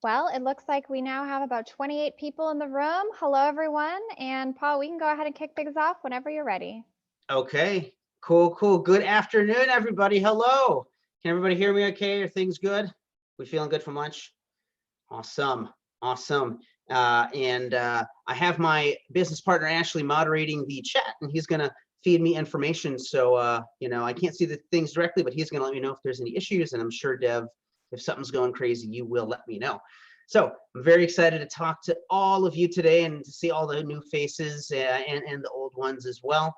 Well, it looks like we now have about 28 people in the room. Hello, everyone. And Paul, we can go ahead and kick things off whenever you're ready. Okay, cool, cool. Good afternoon, everybody. Hello. Can everybody hear me okay? Are things good? We feeling good from lunch? Awesome, awesome. And I have my business partner, Ashley, moderating the chat, and he's going to feed me information. So, I can't see the things directly, but he's going to let me know if there's any issues. And I'm sure, Dev, if something's going crazy, you will let me know. So I'm very excited to talk to all of you today and to see all the new faces and the old ones as well.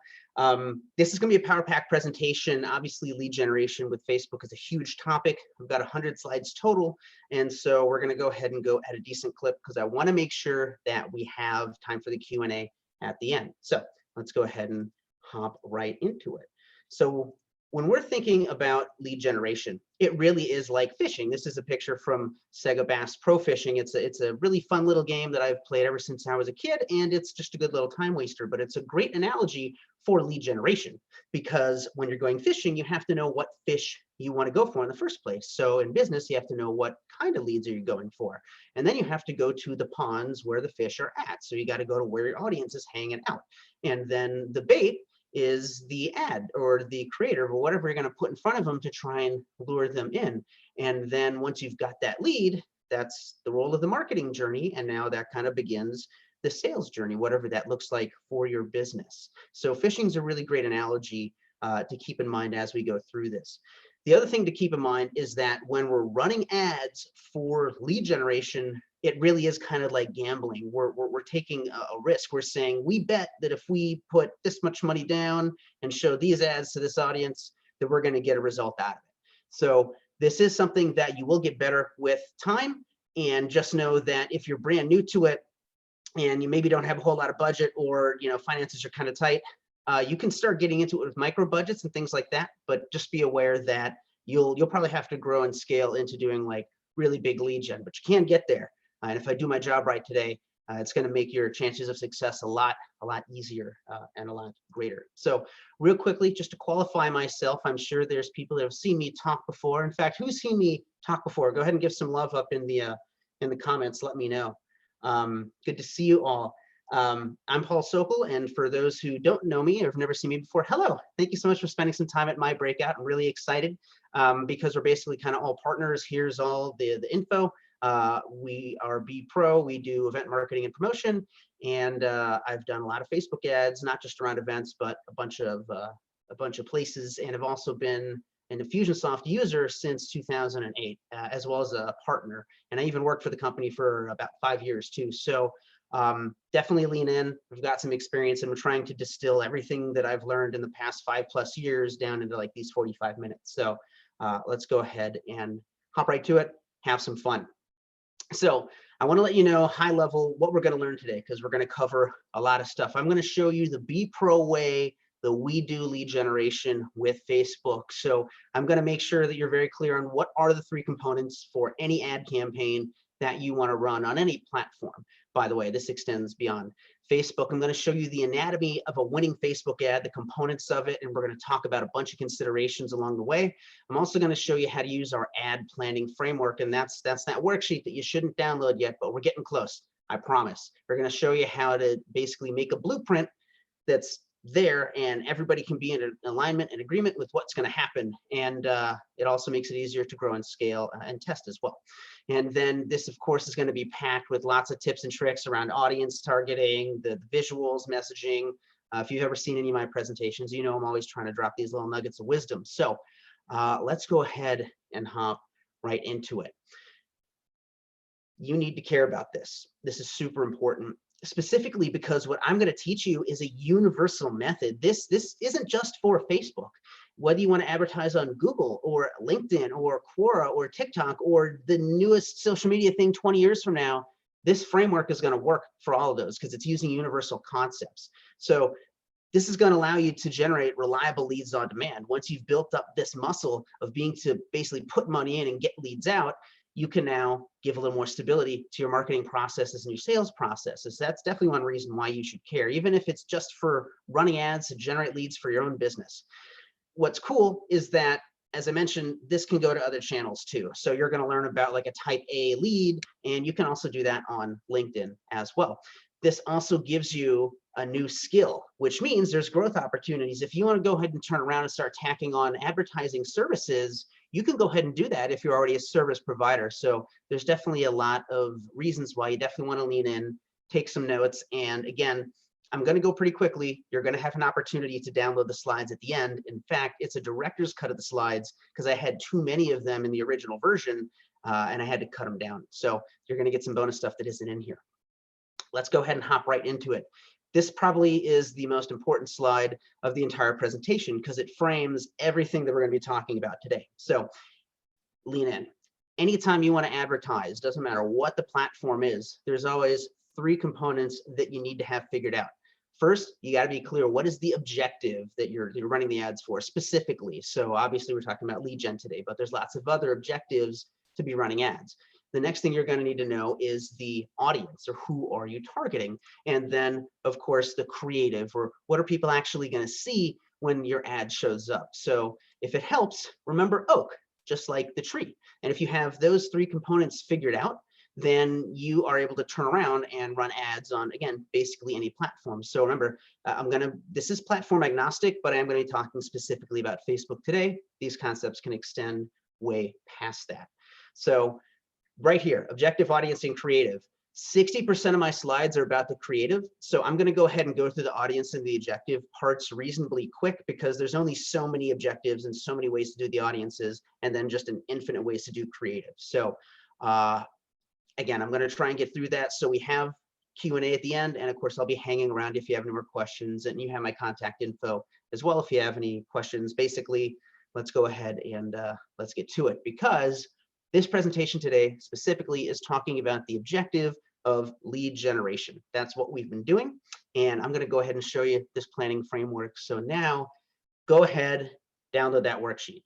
This is going to be a Power Pack presentation. Obviously, lead generation with Facebook is a huge topic. We've got 100 slides total. And so we're going to go ahead and go at a decent clip because I want to make sure that we have time for the Q&A at the end. So let's go ahead and hop right into it. So when we're thinking about lead generation, it really is like fishing. This is a picture from Sega Bass Pro Fishing. It's a really fun little game that I've played ever since I was a kid, and it's just a good little time waster, but it's a great analogy for lead generation because when you're going fishing, you have to know what fish you want to go for in the first place. So in business, you have to know what kind of leads are you going for. And then you have to go to the ponds where the fish are at. So you got to go to where your audience is hanging out. And then the bait is the ad or the creator or whatever you're going to put in front of them to try and lure them in. And then once you've got that lead, that's the role of the marketing journey. And now that kind of begins the sales journey, whatever that looks like for your business. So fishing is a really great analogy to keep in mind as we go through this. The other thing to keep in mind is that when we're running ads for lead generation, it really is kind of like gambling. We're taking a risk. We're saying, we bet that if we put this much money down and show these ads to this audience, that we're going to get a result out of it. So this is something that you will get better with time. And just know that if you're brand new to it and you maybe don't have a whole lot of budget or finances are kind of tight, you can start getting into it with micro budgets and things like that. But just be aware that you'll probably have to grow and scale into doing like really big lead gen, but you can get there. And if I do my job right today, it's going to make your chances of success a lot easier and a lot greater. So real quickly, just to qualify myself, I'm sure there's people that have seen me talk before. In fact, who's seen me talk before? Go ahead and give some love up in the comments. Let me know. Good to see you all. I'm Paul Sokol, and for those who don't know me or have never seen me before, hello. Thank you so much for spending some time at my breakout. I'm really excited because we're basically kind of all partners. Here's all the info. We are B Pro. We do event marketing and promotion, and I've done a lot of Facebook ads, not just around events, but a bunch of places, and have also been an Infusionsoft user since 2008, as well as a partner. And I even worked for the company for about 5 years too. So definitely lean in. We've got some experience, and we're trying to distill everything that I've learned in the past 5+ years down into like these 45 minutes. So let's go ahead and hop right to it. Have some fun. So I want to let you know high level what we're going to learn today, because we're going to cover a lot of stuff. I'm going to show you the Be Pro way that we do lead generation with Facebook. So I'm going to make sure that you're very clear on what are the 3 components for any ad campaign that you want to run on any platform. By the way, this extends beyond Facebook. I'm going to show you the anatomy of a winning Facebook ad, the components of it, and we're going to talk about a bunch of considerations along the way. I'm also going to show you how to use our ad planning framework, and that's that worksheet that you shouldn't download yet, but we're getting close, I promise. We're going to show you how to basically make a blueprint that's there and everybody can be in alignment and agreement with what's going to happen. And it also makes it easier to grow and scale and test as well. And then this, of course, is going to be packed with lots of tips and tricks around audience targeting, the visuals, messaging. If you've ever seen any of my presentations, you know I'm always trying to drop these little nuggets of wisdom. So let's go ahead and hop right into it. You need to care about this. This is super important, specifically because what I'm going to teach you is a universal method. This isn't just for Facebook. Whether you want to advertise on Google or LinkedIn or Quora or TikTok or the newest social media thing 20 years from now, this framework is going to work for all of those because it's using universal concepts. So this is going to allow you to generate reliable leads on demand. Once you've built up this muscle of being to basically put money in and get leads out, you can now give a little more stability to your marketing processes and your sales processes. That's definitely one reason why you should care, even if it's just for running ads to generate leads for your own business. What's cool is that as I mentioned, this can go to other channels too. So you're going to learn about like a type A lead, and you can also do that on LinkedIn as well. This also gives you a new skill, which means there's growth opportunities. If you want to go ahead and turn around and start tacking on advertising services, you can go ahead and do that if you're already a service provider. So there's definitely a lot of reasons why you definitely want to lean in, take some notes. And again, I'm going to go pretty quickly. You're going to have an opportunity to download the slides at the end. In fact, it's a director's cut of the slides because I had too many of them in the original version, and I had to cut them down. So you're going to get some bonus stuff that isn't in here. Let's go ahead and hop right into it. This probably is the most important slide of the entire presentation because it frames everything that we're going to be talking about today. So lean in. Anytime you want to advertise, doesn't matter what the platform is, there's always 3 components that you need to have figured out. First, you got to be clear, what is the objective that you're running the ads for specifically? So obviously we're talking about lead gen today, but there's lots of other objectives to be running ads. The next thing you're going to need to know is the audience, or who are you targeting? And then of course the creative, or what are people actually going to see when your ad shows up? So if it helps, remember oak, just like the tree. And if you have those 3 components figured out, then you are able to turn around and run ads on, again, basically any platform. So remember, this is platform agnostic, but I am going to be talking specifically about Facebook today. These concepts can extend way past that. So right here, objective, audience, and creative. 60% of my slides are about the creative. So I'm going to go ahead and go through the audience and the objective parts reasonably quick because there's only so many objectives and so many ways to do the audiences, and then just an infinite ways to do creative. So again, I'm going to try and get through that. So we have Q&A at the end, and of course I'll be hanging around if you have any more questions, and you have my contact info as well if you have any questions. Basically, let's go ahead and let's get to it, because this presentation today specifically is talking about the objective of lead generation. That's what we've been doing, and I'm going to go ahead and show you this planning framework. So now go ahead, download that worksheet.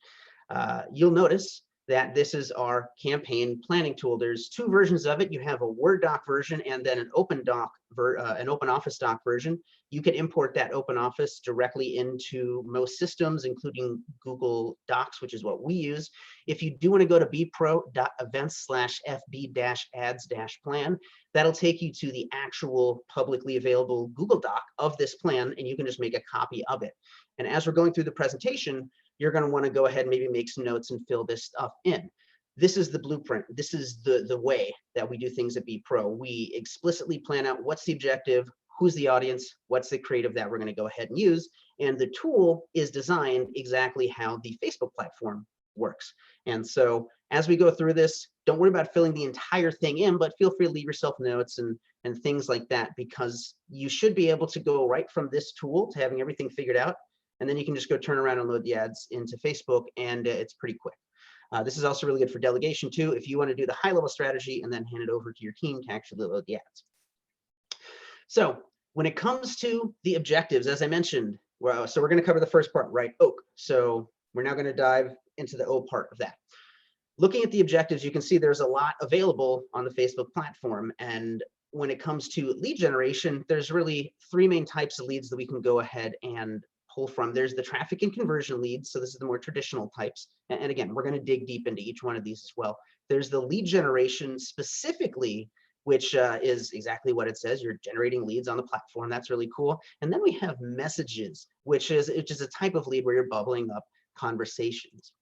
You'll notice that this is our campaign planning tool. There's 2 versions of it. You have a Word doc version and then an open office doc version. You can import that open office directly into most systems, including Google Docs, which is what we use. If you do want to go to bpro.events/fb-ads-plan, that'll take you to the actual publicly available Google Doc of this plan, and you can just make a copy of it. And as we're going through the presentation, you're going to want to go ahead and maybe make some notes and fill this stuff in. This is the blueprint. This is the way that we do things at bPro. We explicitly plan out what's the objective, who's the audience, what's the creative that we're going to go ahead and use. And the tool is designed exactly how the Facebook platform works. And so as we go through this, don't worry about filling the entire thing in, but feel free to leave yourself notes and things like that, because you should be able to go right from this tool to having everything figured out. And then you can just go turn around and load the ads into Facebook, and it's pretty quick. This is also really good for delegation too, if you want to do the high-level strategy and then hand it over to your team to actually load the ads. So when it comes to the objectives, as I mentioned, so we're going to cover the first part, right? Oak. So we're now going to dive into the O part of that. Looking at the objectives, you can see there's a lot available on the Facebook platform. And when it comes to lead generation, there's really 3 main types of leads that we can go ahead and pull from. There's the traffic and conversion leads. So this is the more traditional types. And again, we're going to dig deep into each one of these as well. There's the lead generation specifically, which is exactly what it says. You're generating leads on the platform. That's really cool. And then we have messages, which is a type of lead where you're bubbling up conversations.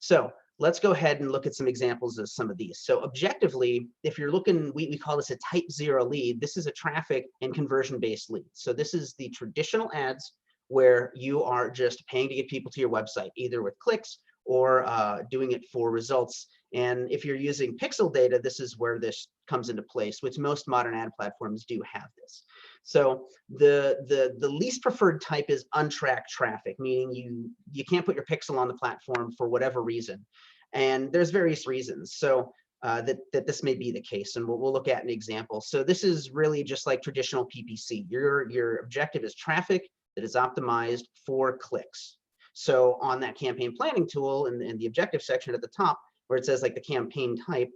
So let's go ahead and look at some examples of some of these. So objectively, if you're looking, we call this a type 0 lead. This is a traffic and conversion based lead. So this is the traditional ads where you are just paying to get people to your website, either with clicks or doing it for results. And if you're using pixel data, this is where this comes into place, which most modern ad platforms do have this. So the least preferred type is untracked traffic, meaning you can't put your pixel on the platform for whatever reason. And there's various reasons. So that this may be the case, and we'll look at an example. So this is really just like traditional PPC. Your objective is traffic that is optimized for clicks. So on that campaign planning tool in the objective section at the top, where it says like the campaign type,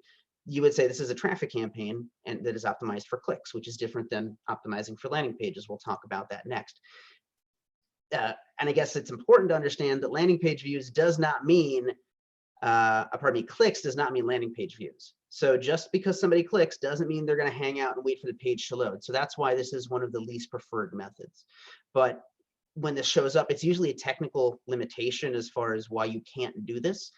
you would say this is a traffic campaign and that is optimized for clicks, which is different than optimizing for landing pages. We'll talk about that next. and I guess it's important to understand that landing page views does not mean, pardon me, clicks does not mean landing page views. So just because somebody clicks doesn't mean they're going to hang out and wait for the page to load. So that's why this is one of the least preferred methods. But when this shows up, it's usually a technical limitation as far as why you can't do this.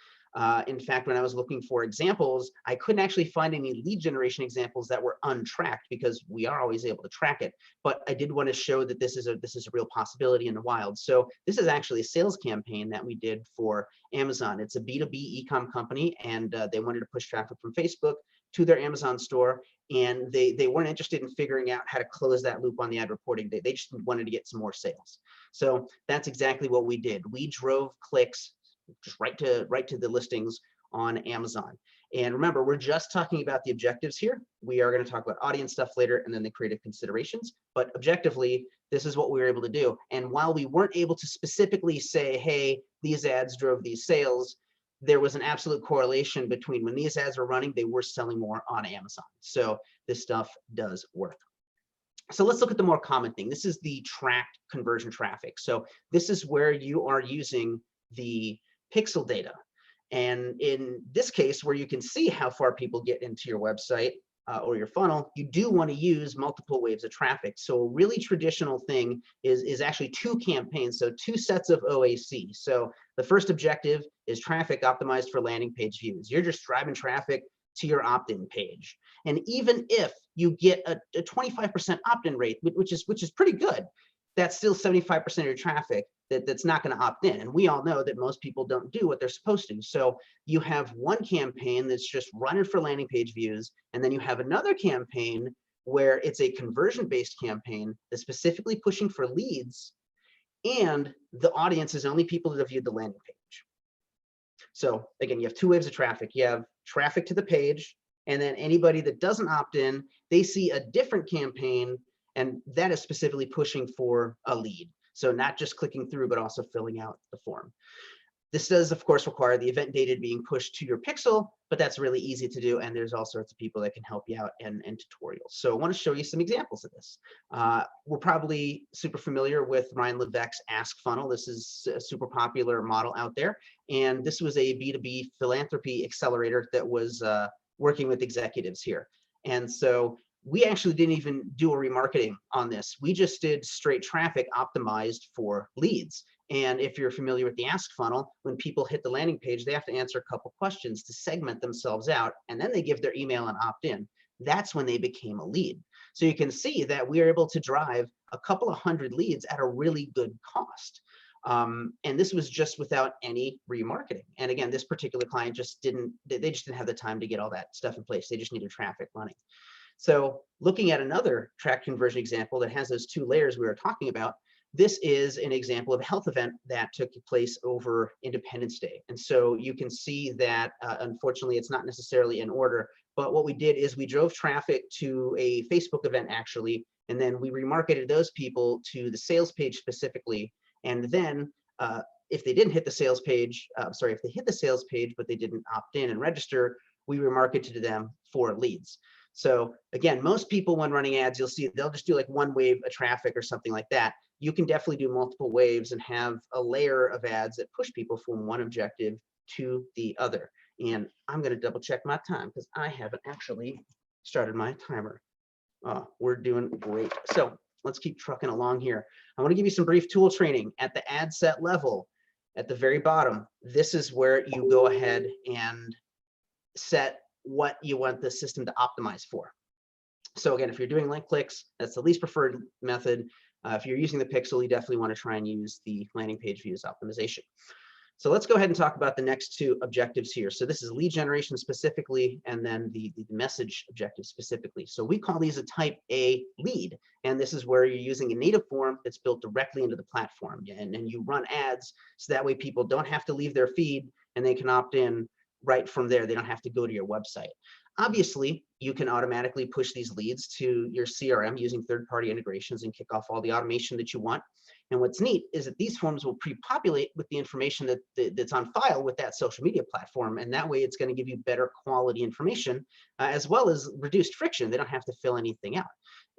In fact, when I was looking for examples, I couldn't actually find any lead generation examples that were untracked, because we are always able to track it. But I did want to show that this is a real possibility in the wild. So this is actually a sales campaign that we did for Amazon. It's a B2B e-com company, and they wanted to push traffic from Facebook to their Amazon store. And they weren't interested in figuring out how to close that loop on the ad reporting. They just wanted to get some more sales. So that's exactly what we did. We drove clicks just right to the listings on Amazon. And remember, we're just talking about the objectives here. We are going to talk about audience stuff later, and then the creative considerations. But objectively, this is what we were able to do. And while we weren't able to specifically say, hey, these ads drove these sales, there was an absolute correlation between when these ads were running, they were selling more on Amazon. So this stuff does work. So let's look at the more common thing. This is the tracked conversion traffic. So this is where you are using the pixel data. And in this case, where you can see how far people get into your website or your funnel, you do want to use multiple waves of traffic. So a really traditional thing is actually 2 campaigns, so 2 sets of OAC. So the first objective is traffic optimized for landing page views. You're just driving traffic to your opt-in page. And even if you get a 25% opt-in rate, which is pretty good, that's still 75% of your traffic that's not going to opt in. And we all know that most people don't do what they're supposed to. So you have one campaign that's just running for landing page views, and then you have another campaign where it's a conversion-based campaign that's specifically pushing for leads, and the audience is only people that have viewed the landing page. So again, you have 2 waves of traffic. You have traffic to the page, and then anybody that doesn't opt in, they see a different campaign, and that is specifically pushing for a lead. So not just clicking through, but also filling out the form. This does, of course, require the event data being pushed to your pixel, but that's really easy to do, and there's all sorts of people that can help you out and tutorials. So I want to show you some examples of this. We're probably super familiar with Ryan Levesque's Ask Funnel. This is a super popular model out there, and this was a B2B philanthropy accelerator that was working with executives here. And so we actually didn't even do a remarketing on this. We just did straight traffic optimized for leads. And if you're familiar with the Ask funnel, when people hit the landing page, they have to answer a couple questions to segment themselves out, and then they give their email and opt in. That's when they became a lead. So you can see that we are able to drive a couple of hundred leads at a really good cost. And this was just without any remarketing. And again, this particular client just didn't have the time to get all that stuff in place. They just needed traffic running. So looking at another track conversion example that has those 2 layers we were talking about, this is an example of a health event that took place over Independence Day. And so you can see that, unfortunately, it's not necessarily in order, but what we did is we drove traffic to a Facebook event, actually, and then we remarketed those people to the sales page specifically. And then if they didn't hit the sales page, if they hit the sales page, but they didn't opt in and register, we remarketed to them for leads. So again, most people when running ads, you'll see they'll just do like 1 wave of traffic or something like that. You can definitely do multiple waves and have a layer of ads that push people from one objective to the other. And I'm going to double check my time because I haven't actually started my timer. We're doing great. So let's keep trucking along here. I want to give you some brief tool training at the ad set level. At the very bottom, this is where you go ahead and set what you want the system to optimize for. So again, if you're doing link clicks, that's the least preferred method. If you're using the pixel, you definitely want to try and use the landing page views optimization. So let's go ahead and talk about the next 2 objectives here. So this is lead generation specifically, and then the message objective specifically. So we call these a type A lead, and this is where you're using a native form that's built directly into the platform, and you run ads so that way people don't have to leave their feed and they can opt in right from there. They don't have to go to your website. Obviously, you can automatically push these leads to your CRM using third-party integrations and kick off all the automation that you want. And what's neat is that these forms will pre-populate with the information that's on file with that social media platform. And that way it's going to give you better quality information, as well as reduced friction. They don't have to fill anything out.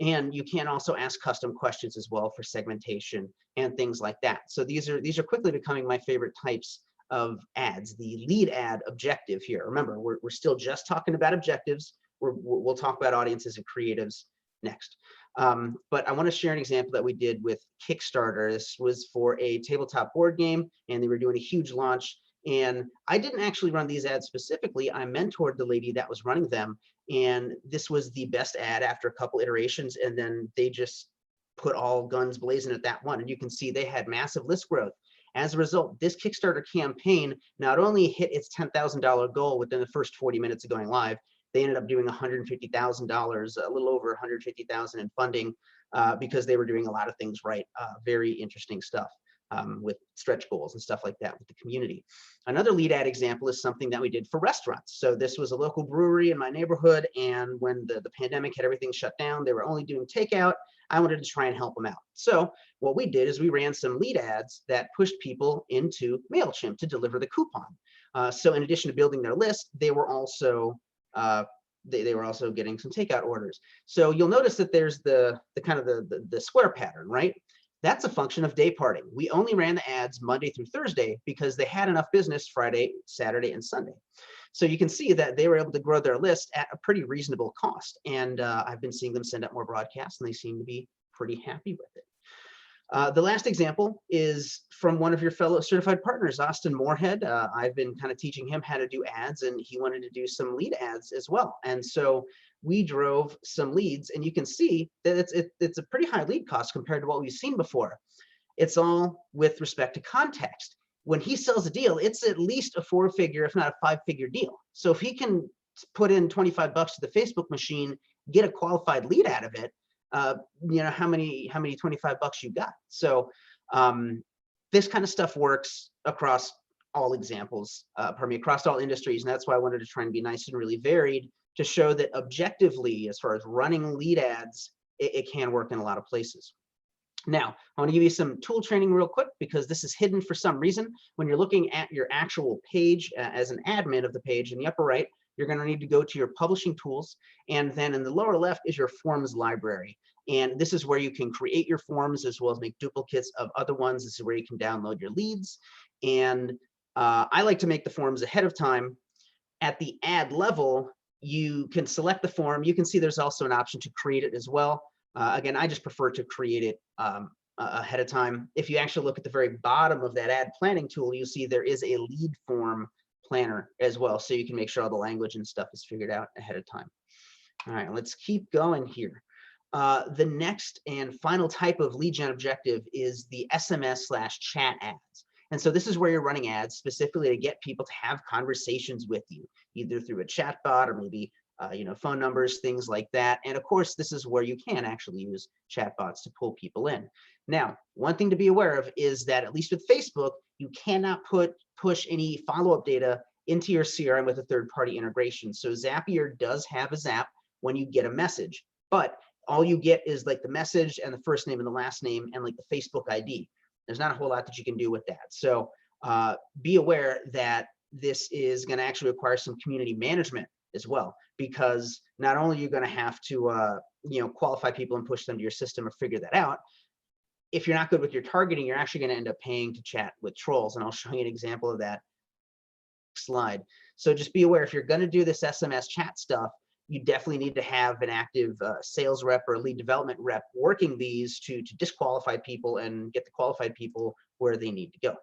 And you can also ask custom questions as well for segmentation and things like that. So these are quickly becoming my favorite types of ads. The lead ad objective here. Remember, we're still just talking about objectives. We'll talk about audiences and creatives next. But I want to share an example that we did with Kickstarter. This was for a tabletop board game, and they were doing a huge launch. And I didn't actually run these ads specifically. I mentored the lady that was running them, and this was the best ad after a couple iterations. And then they just put all guns blazing at that one. And you can see they had massive list growth. As a result, this Kickstarter campaign not only hit its $10,000 goal within the first 40 minutes of going live, they ended up doing $150,000, a little over $150,000 in funding, because they were doing a lot of things right. Very interesting stuff with stretch goals and stuff like that with the community. Another lead ad example is something that we did for restaurants. So this was a local brewery in my neighborhood, and when the pandemic had everything shut down, they were only doing takeout. I wanted to try and help them out. So what we did is we ran some lead ads that pushed people into MailChimp to deliver the coupon. So in addition to building their list, they were also they were also getting some takeout orders. So you'll notice that there's the kind of the square pattern, right? That's a function of day parting. We only ran the ads Monday through Thursday because they had enough business Friday, Saturday, and Sunday. So you can see that they were able to grow their list at a pretty reasonable cost. And I've been seeing them send out more broadcasts, and they seem to be pretty happy with it. The last example is from one of your fellow certified partners, Austin Moorhead. I've been kind of teaching him how to do ads, and he wanted to do some lead ads as well. And so we drove some leads, and you can see that it's a pretty high lead cost compared to what we've seen before. It's all with respect to context. When he sells a deal, it's at least a 4-figure, if not a 5-figure deal. So if he can put in 25 bucks to the Facebook machine, get a qualified lead out of it, you know, how many 25 bucks you got. So this kind of stuff works across all examples, across all industries. And that's why I wanted to try and be nice and really varied to show that objectively, as far as running lead ads, it can work in a lot of places. Now, I want to give you some tool training real quick, because this is hidden for some reason. When you're looking at your actual page as an admin of the page in the upper right, you're going to need to go to your publishing tools. And then in the lower left is your forms library. And this is where you can create your forms as well as make duplicates of other ones. This is where you can download your leads. And I like to make the forms ahead of time. At the ad level, you can select the form. You can see there's also an option to create it as well. Again, I just prefer to create it ahead of time. If you actually look at the very bottom of that ad planning tool, you'll see there is a lead form planner as well. So you can make sure all the language and stuff is figured out ahead of time. All right, let's keep going here. The next and final type of lead gen objective is the SMS/chat ads. And so this is where you're running ads specifically to get people to have conversations with you, either through a chat bot or maybe you know, phone numbers, things like that. And of course, this is where you can actually use chatbots to pull people in. Now, one thing to be aware of is that at least with Facebook, you cannot push any follow-up data into your CRM with a third-party integration. So Zapier does have a Zap when you get a message, but all you get is like the message and the first name and the last name and like the Facebook ID. There's not a whole lot that you can do with that. So be aware that this is going to actually require some community management as well, because not only are you going to have to you know, qualify people and push them to your system or figure that out, if you're not good with your targeting, you're actually going to end up paying to chat with trolls. And I'll show you an example of that slide. So just be aware, if you're going to do this SMS chat stuff, you definitely need to have an active sales rep or lead development rep working these to disqualify people and get the qualified people where they need to go.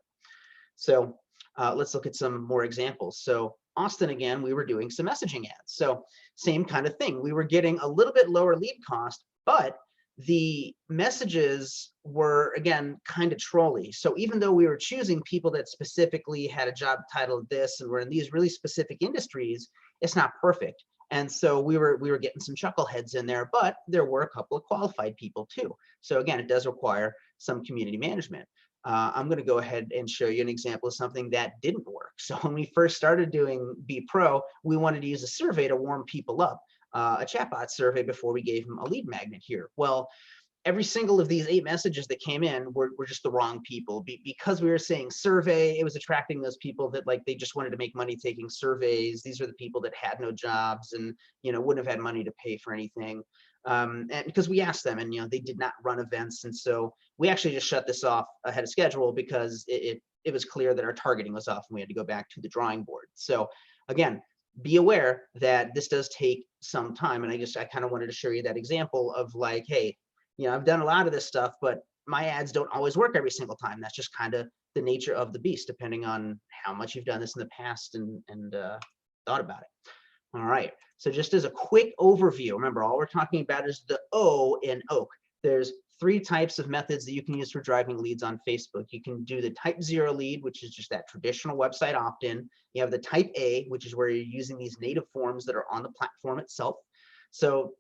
So let's look at some more examples. So Austin, again, we were doing some messaging ads. So same kind of thing. We were getting a little bit lower lead cost, but the messages were, again, kind of trolly. So even though we were choosing people that specifically had a job title of this and were in these really specific industries, it's not perfect. And so we were getting some chuckleheads in there, but there were a couple of qualified people too. So again, it does require some community management. I'm going to go ahead and show you an example of something that didn't work. So when we first started doing Be Pro, we wanted to use a survey to warm people up, a chatbot survey before we gave them a lead magnet here. Well, every single of these 8 messages that came in were just the wrong people. Because we were saying survey, it was attracting those people that like they just wanted to make money taking surveys. These are the people that had no jobs and wouldn't have had money to pay for anything. And because we asked them, and they did not run events, and so we actually just shut this off ahead of schedule because it was clear that our targeting was off and we had to go back to the drawing board. So again, be aware that this does take some time, and I kind of wanted to show you that example of like, hey, I've done a lot of this stuff, but my ads don't always work every single time. That's just kind of the nature of the beast, depending on how much you've done this in the past and thought about it. All right. So just as a quick overview, remember, all we're talking about is the O in oak. There's 3 types of methods that you can use for driving leads on Facebook. You can do the type 0 lead, which is just that traditional website opt-in. You have the type A, which is where you're using these native forms that are on the platform itself. So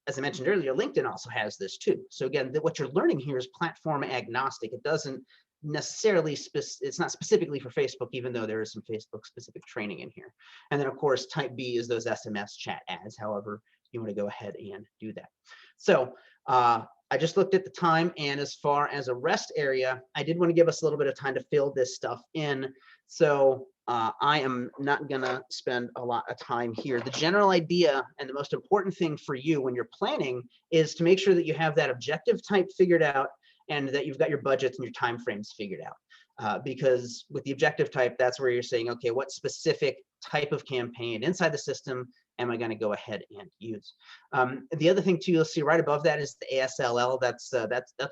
as I mentioned earlier, LinkedIn also has this too. So again, what you're learning here is platform agnostic. It doesn't necessarily, it's not specifically for Facebook, even though there is some Facebook specific training in here. And then of course, type B is those SMS chat ads, however you want to go ahead and do that. So I just looked at the time, and as far as a rest area, I did want to give us a little bit of time to fill this stuff in. So I am not gonna spend a lot of time here. The general idea and the most important thing for you when you're planning is to make sure that you have that objective type figured out and that you've got your budgets and your time frames figured out. Because with the objective type, that's where you're saying, okay, what specific type of campaign inside the system am I going to go ahead and use? The other thing too, you'll see right above that is the ASLL. That's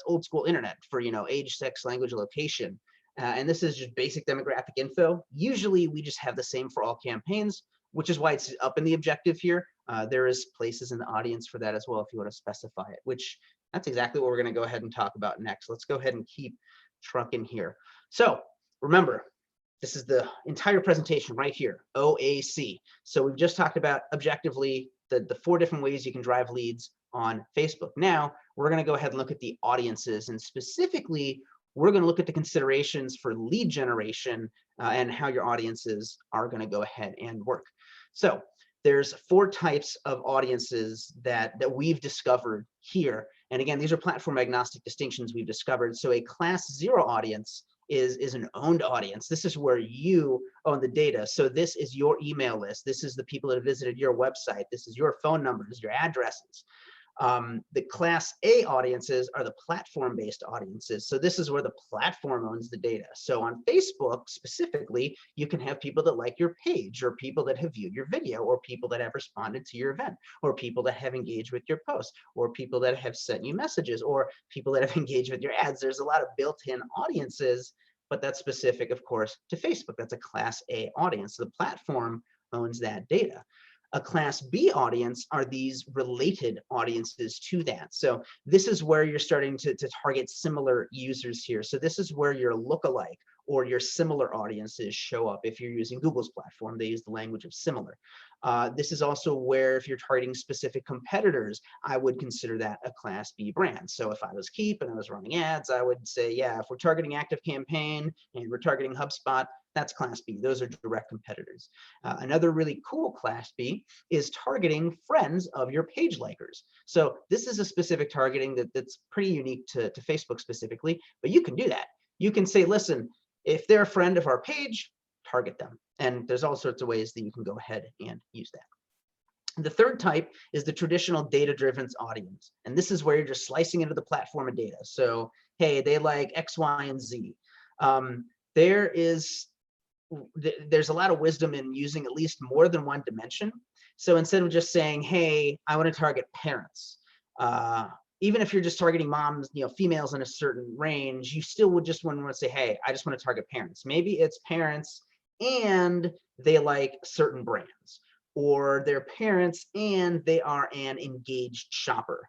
old school internet for age, sex, language, location. And this is just basic demographic info. Usually we just have the same for all campaigns, which is why it's up in the objective here. There is places in the audience for that as well if you want to specify it, which that's exactly what we're going to go ahead and talk about next. Let's go ahead and keep trucking here. So remember, this is the entire presentation right here, OAC. So we've just talked about objectively the 4 different ways you can drive leads on Facebook. Now we're going to go ahead and look at the audiences, and specifically we're going to look at the considerations for lead generation and how your audiences are going to go ahead and work. So there's 4 types of audiences that we've discovered here. And again, these are platform agnostic distinctions we've discovered. So a class 0 audience is an owned audience. This is where you own the data. So this is your email list. This is the people that have visited your website. This is your phone numbers, your addresses. The class A audiences are the platform-based audiences. So this is where the platform owns the data. So on Facebook specifically, you can have people that like your page, or people that have viewed your video, or people that have responded to your event, or people that have engaged with your post, or people that have sent you messages, or people that have engaged with your ads. There's a lot of built-in audiences, but that's specific, of course, to Facebook. That's a class A audience. So the platform owns that data. A class B audience are these related audiences to that. So this is where you're starting to target similar users here. So this is where your lookalike or your similar audiences show up. If you're using Google's platform, they use the language of similar. This is also where if you're targeting specific competitors, I would consider that a class B brand. So if I was Keep and I was running ads, I would say, yeah, if we're targeting ActiveCampaign and we're targeting HubSpot, that's class B. Those are direct competitors. Another really cool class B is targeting friends of your page likers. So this is a specific targeting that's pretty unique to Facebook specifically, but you can do that. You can say, listen, if they're a friend of our page, target them. And there's all sorts of ways that you can go ahead and use that. The third type is the traditional data-driven audience. And this is where you're just slicing into the platform of data. So, hey, they like X, Y, and Z. There's a lot of wisdom in using at least more than one dimension. So instead of just saying, hey, I want to target parents, even if you're just targeting moms, females in a certain range, you still would just want to say, hey, I just want to target parents. Maybe it's parents and they like certain brands, or they're parents and they are an engaged shopper.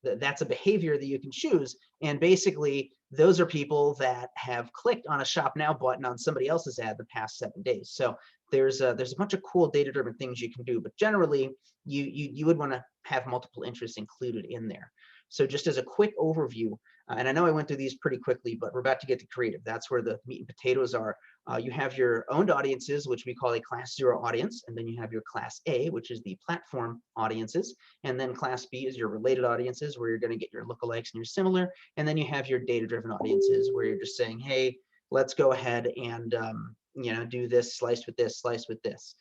That's a behavior that you can choose. And basically, those are people that have clicked on a Shop Now button on somebody else's ad the past 7 days. So there's a bunch of cool data-driven things you can do, but generally, you would want to have multiple interests included in there. So just as a quick overview, And I know I went through these pretty quickly, but we're about to get to creative. That's where the meat and potatoes are. You have your owned audiences, which we call a class 0 audience, and then you have your class A, which is the platform audiences, and then class B is your related audiences, where you're going to get your lookalikes and your similar, and then you have your data-driven audiences, where you're just saying, hey, let's go ahead and do this, slice with this, slice with this.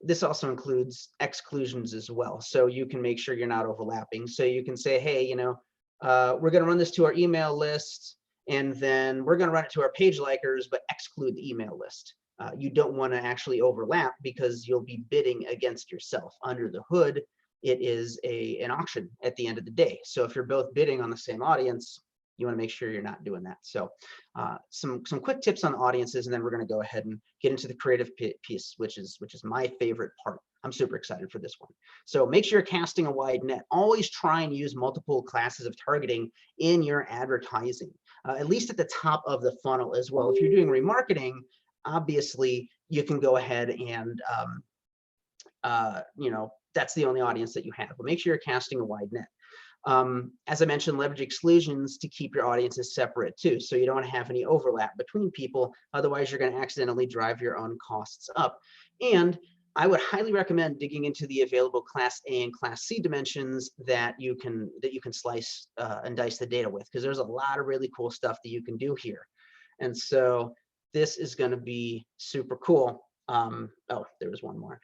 This also includes exclusions as well, so you can make sure you're not overlapping. So you can say, hey, we're going to run this to our email list, and then we're going to run it to our page likers, but exclude the email list. You don't want to actually overlap because you'll be bidding against yourself. Under the hood, it is an auction at the end of the day. So if you're both bidding on the same audience, you want to make sure you're not doing that. So some quick tips on audiences, and then we're going to go ahead and get into the creative piece, which is my favorite part. I'm super excited for this one. So make sure you're casting a wide net. Always try and use multiple classes of targeting in your advertising, at least at the top of the funnel as well. If you're doing remarketing, obviously you can go ahead and that's the only audience that you have, but make sure you're casting a wide net. As I mentioned, leverage exclusions to keep your audiences separate too, so you don't want to have any overlap between people. Otherwise, you're going to accidentally drive your own costs up. And I would highly recommend digging into the available Class A and Class C dimensions that you can slice and dice the data with, because there's a lot of really cool stuff that you can do here. And so this is going to be super cool. Oh, there was one more.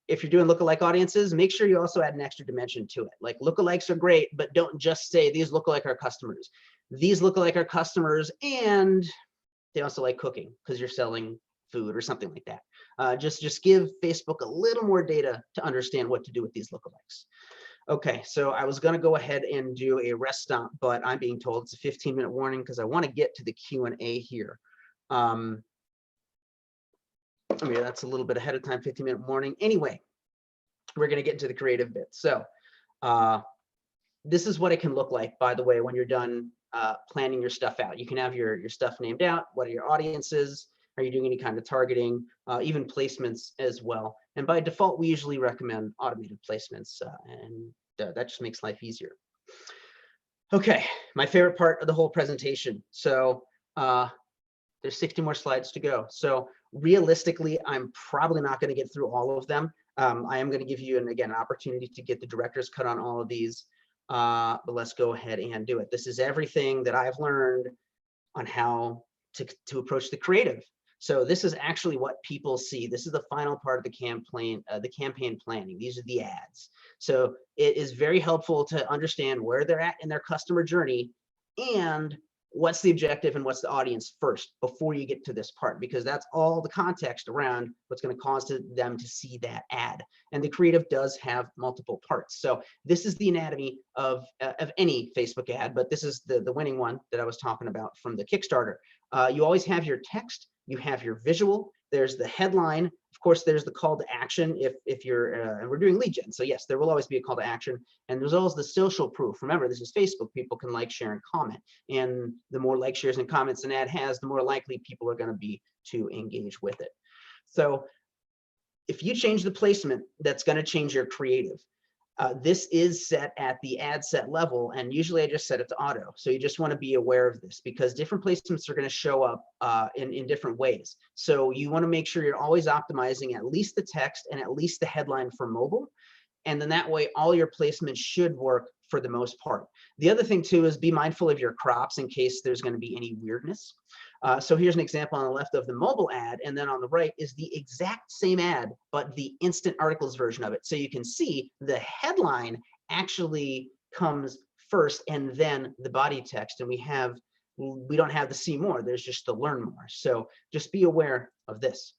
If you're doing lookalike audiences, make sure you also add an extra dimension to it. Like, lookalikes are great, but don't just say these look like our customers. These look like our customers, and they also like cooking because you're selling food or something like that. Just give Facebook a little more data to understand what to do with these lookalikes. Okay, so I was going to go ahead and do a rest stop, but I'm being told it's a 15-minute warning because I want to get to the Q&A here. I mean, that's a little bit ahead of time, 15-minute warning. Anyway, we're going to get into the creative bit. So this is what it can look like, by the way, when you're done planning your stuff out. You can have your stuff named out. What are your audiences? Are you doing any kind of targeting? Even placements as well. And by default, we usually recommend automated placements, and that just makes life easier. Okay, my favorite part of the whole presentation. So there's 60 more slides to go. So realistically, I'm probably not going to get through all of them. I am going to give you, an opportunity to get the director's cut on all of these, but let's go ahead and do it. This is everything that I've learned on how to approach the creative. So this is actually what people see. This is the final part of the campaign planning. These are the ads. So it is very helpful to understand where they're at in their customer journey and what's the objective and what's the audience first before you get to this part, because that's all the context around what's going to cause them to see that ad. And the creative does have multiple parts. So this is the anatomy of any Facebook ad, but this is the winning one that I was talking about from the Kickstarter. You always have your text, you have your visual, there's the headline, of course, there's the call to action if you're, and we're doing lead gen. So yes, there will always be a call to action. And there's always the social proof. Remember, this is Facebook. People can like, share, and comment. And the more likes, shares, and comments an ad has, the more likely people are going to be to engage with it. So if you change the placement, that's going to change your creative. This is set at the ad set level, and usually I just set it to auto. So you just want to be aware of this, because different placements are going to show up in different ways. So you want to make sure you're always optimizing at least the text and at least the headline for mobile. And then that way, all your placements should work for the most part. The other thing too is be mindful of your crops in case there's going to be any weirdness. So here's an example on the left of the mobile ad, and then on the right is the exact same ad, but the instant articles version of it. So you can see the headline actually comes first and then the body text, and we don't have the see more, there's just the learn more. So just be aware of this.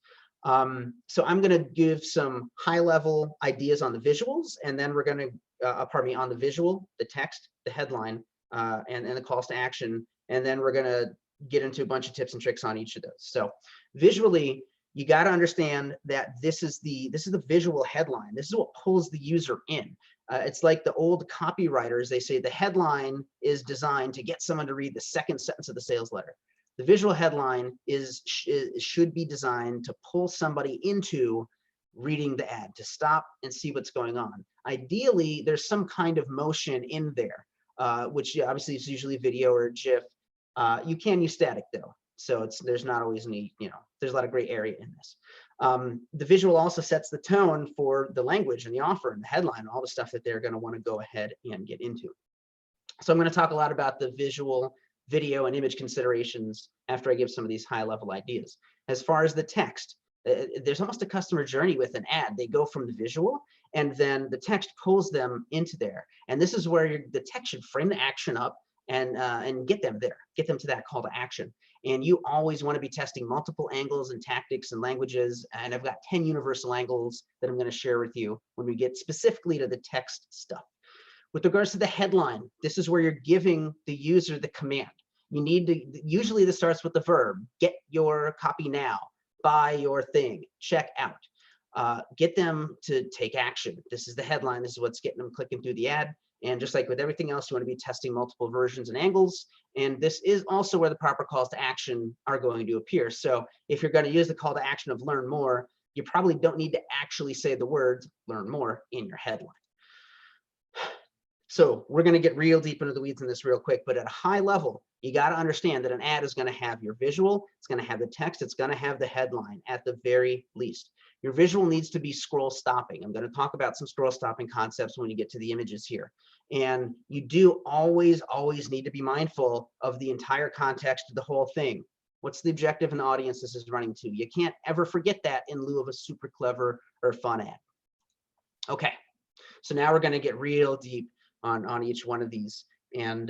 So I'm going to give some high-level ideas on the visuals, and then we're going to, on the visual, the text, the headline, and the calls to action, and then we're going to get into a bunch of tips and tricks on each of those. So visually, you got to understand that this is the visual headline. This is what pulls the user in. It's like the old copywriters. They say the headline is designed to get someone to read the second sentence of the sales letter. The visual headline should be designed to pull somebody into reading the ad, to stop and see what's going on. Ideally, there's some kind of motion in there. which obviously is usually video or GIF. You can use static though. So there's not always any, there's a lot of gray area in this. The visual also sets the tone for the language and the offer and the headline, all the stuff that they're going to want to go ahead and get into. So I'm going to talk a lot about the visual, video, and image considerations after I give some of these high-level ideas. As far as the text, there's almost a customer journey with an ad. They go from the visual, and then the text pulls them into there. And this is where the text should frame the action up and get them there, get them to that call to action. And you always want to be testing multiple angles and tactics and languages. And I've got 10 universal angles that I'm going to share with you when we get specifically to the text stuff. With regards to the headline, this is where you're giving the user the command. You need to, usually this starts with the verb, get your copy now, buy your thing, check out. Get them to take action. This is the headline. This is what's getting them clicking through the ad. And just like with everything else, you want to be testing multiple versions and angles. And this is also where the proper calls to action are going to appear. So if you're going to use the call to action of learn more, you probably don't need to actually say the words learn more in your headline. So we're going to get real deep into the weeds in this real quick, but at a high level, you got to understand that an ad is going to have your visual, it's going to have the text, it's going to have the headline at the very least. Your visual needs to be scroll stopping. I'm going to talk about some scroll stopping concepts when you get to the images here. And you do always need to be mindful of the entire context of the whole thing. What's the objective and the audience this is running to? You can't ever forget that in lieu of a super clever or fun ad. Okay, so now we're going to get real deep on each one of these, and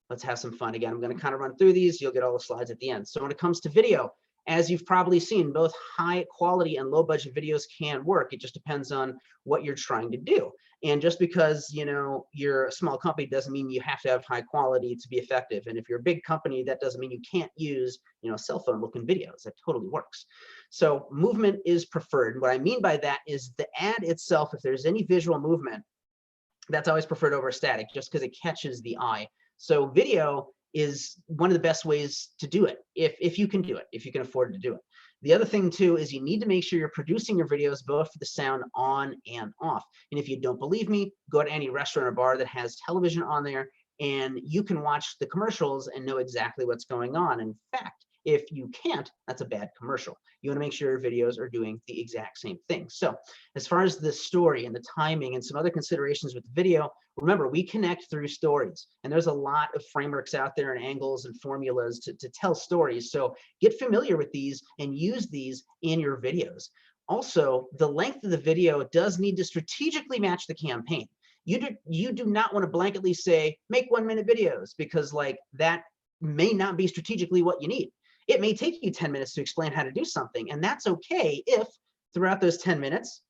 let's have some fun. Again, I'm going to kind of run through these. You'll get all the slides at the end. So when it comes to video, as you've probably seen, both high quality and low budget videos can work. It just depends on what you're trying to do. And just because you're a small company doesn't mean you have to have high quality to be effective. And if you're a big company, that doesn't mean you can't use cell phone looking videos. That totally works. So movement is preferred. What I mean by that is the ad itself, if there's any visual movement, that's always preferred over static, just because it catches the eye. So video is one of the best ways to do it, if you can do it, if you can afford to do it. The other thing too is you need to make sure you're producing your videos both for the sound on and off. And if you don't believe me, go to any restaurant or bar that has television on there, and you can watch the commercials and know exactly what's going on. In fact, if you can't, that's a bad commercial. You want to make sure your videos are doing the exact same thing. So as far as the story and the timing and some other considerations with the video, remember, we connect through stories, and there's a lot of frameworks out there and angles and formulas to tell stories. So get familiar with these and use these in your videos. Also, the length of the video does need to strategically match the campaign. You do not want to blanketly say, make 1 minute videos, because that may not be strategically what you need. It may take you 10 minutes to explain how to do something, and that's okay if throughout those 10 minutes,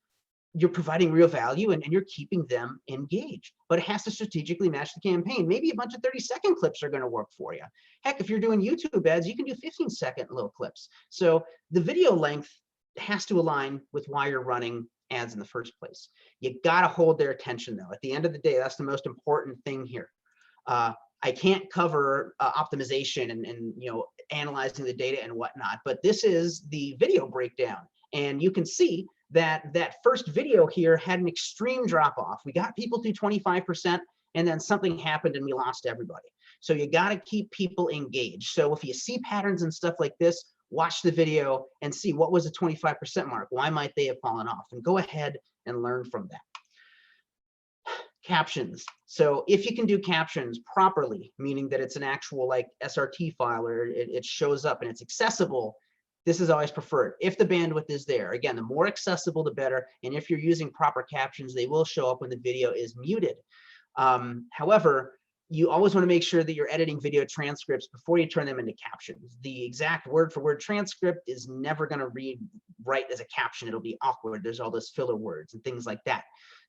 you're providing real value and you're keeping them engaged. But it has to strategically match the campaign. Maybe a bunch of 30-second clips are going to work for you. Heck, if you're doing YouTube ads, you can do 15-second little clips. So the video length has to align with why you're running ads in the first place. You got to hold their attention, though. At the end of the day, that's the most important thing here. I can't cover optimization and analyzing the data and whatnot, but this is the video breakdown. And you can see that that first video here had an extreme drop off. We got people to 25%, and then something happened and we lost everybody. So you got to keep people engaged. So if you see patterns and stuff like this, watch the video and see what was the 25% mark. Why might they have fallen off? And go ahead and learn from that. Captions. So if you can do captions properly, meaning that it's an actual SRT file, or it shows up and it's accessible, this is always preferred if the bandwidth is there. Again, the more accessible, the better. And if you're using proper captions, they will show up when the video is muted. However, you always want to make sure that you're editing video transcripts before you turn them into captions. The exact word-for-word transcript is never going to read right as a caption. It'll be awkward. There's all those filler words and things like that.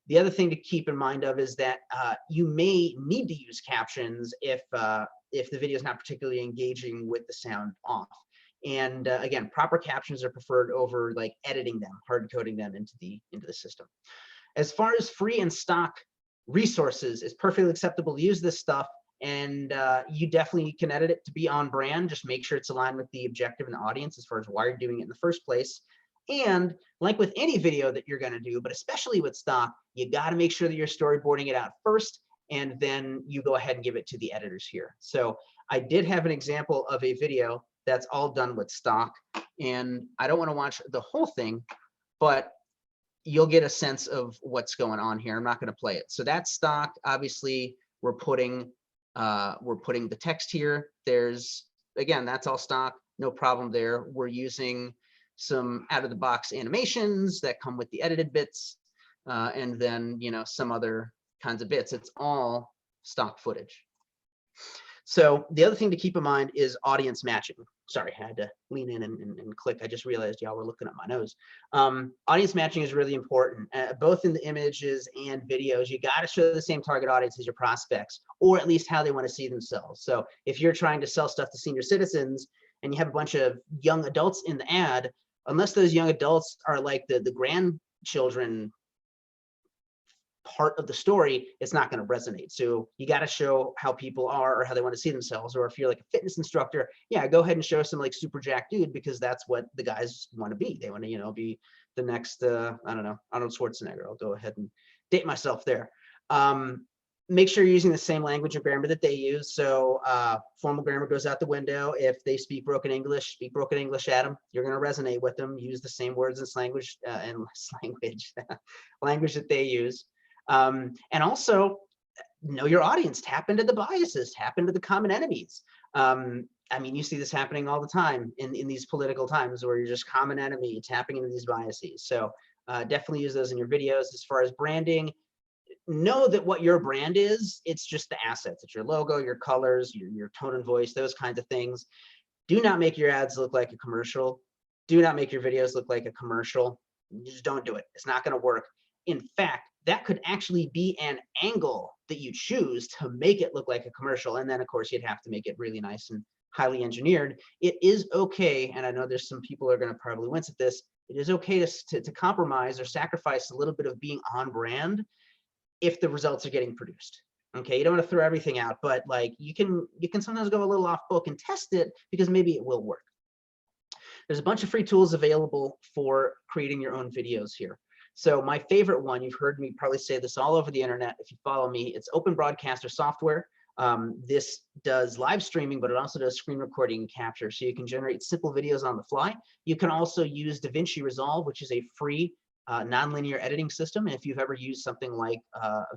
The other thing to keep in mind of is that you may need to use captions if the video is not particularly engaging with the sound off. And again, proper captions are preferred over editing them, hard coding them into the system. As far as free and stock resources, it's perfectly acceptable to use this stuff, and you definitely can edit it to be on brand. Just make sure it's aligned with the objective and the audience as far as why you're doing it in the first place. And like with any video that you're going to do, but especially with stock, you got to make sure that you're storyboarding it out first and then you go ahead and give it to the editors here. So I did have an example of a video that's all done with stock, and I don't want to watch the whole thing, but you'll get a sense of what's going on here. I'm not going to play it. So that's stock. Obviously, we're putting the text here. There's, again, that's all stock, no problem there. We're using some out-of-the-box animations that come with the edited bits, and then, you know, some other kinds of bits. It's all stock footage. So the other thing to keep in mind is audience matching. Sorry, I had to lean in and click. I just realized y'all were looking at my nose. Audience matching is really important, both in the images and videos. You got to show the same target audience as your prospects, or at least how they want to see themselves. So if you're trying to sell stuff to senior citizens and you have a bunch of young adults in the ad, unless those young adults are like the grandchildren part of the story, it's not going to resonate. So you got to show how people are or how they want to see themselves. Or if you're like a fitness instructor, yeah, go ahead and show some like super jacked dude, because that's what the guys want to be. They want to, you know, be the next, I don't know, Arnold Schwarzenegger. I'll go ahead and date myself there. Make sure you're using the same language and grammar that they use. So formal grammar goes out the window. If they speak broken English, speak broken English at them. You're going to resonate with them. Use the same words and language language that they use. And also know your audience, tap into the biases, tap into the common enemies. I mean, you see this happening all the time in these political times where you're just common enemy, tapping into these biases. So definitely use those in your videos. As far as branding, know that what your brand is, it's just the assets. It's your logo, your colors, your tone and voice, those kinds of things. Do not make your ads look like a commercial. Do not make your videos look like a commercial. Just don't do it. It's not going to work. In fact, that could actually be an angle that you choose to make it look like a commercial. And then, of course, you'd have to make it really nice and highly engineered. It is okay, and I know there's some people who are going to probably wince at this, it is okay to compromise or sacrifice a little bit of being on brand if the results are getting produced. Okay, you don't want to throw everything out, but like you can sometimes go a little off book and test it, because maybe it will work. There's a bunch of free tools available for creating your own videos here. So my favorite one, you've heard me probably say this all over the internet if you follow me, it's Open Broadcaster software. This does live streaming, but it also does screen recording and capture. So you can generate simple videos on the fly. You can also use DaVinci Resolve, which is a free nonlinear editing system. And if you've ever used something like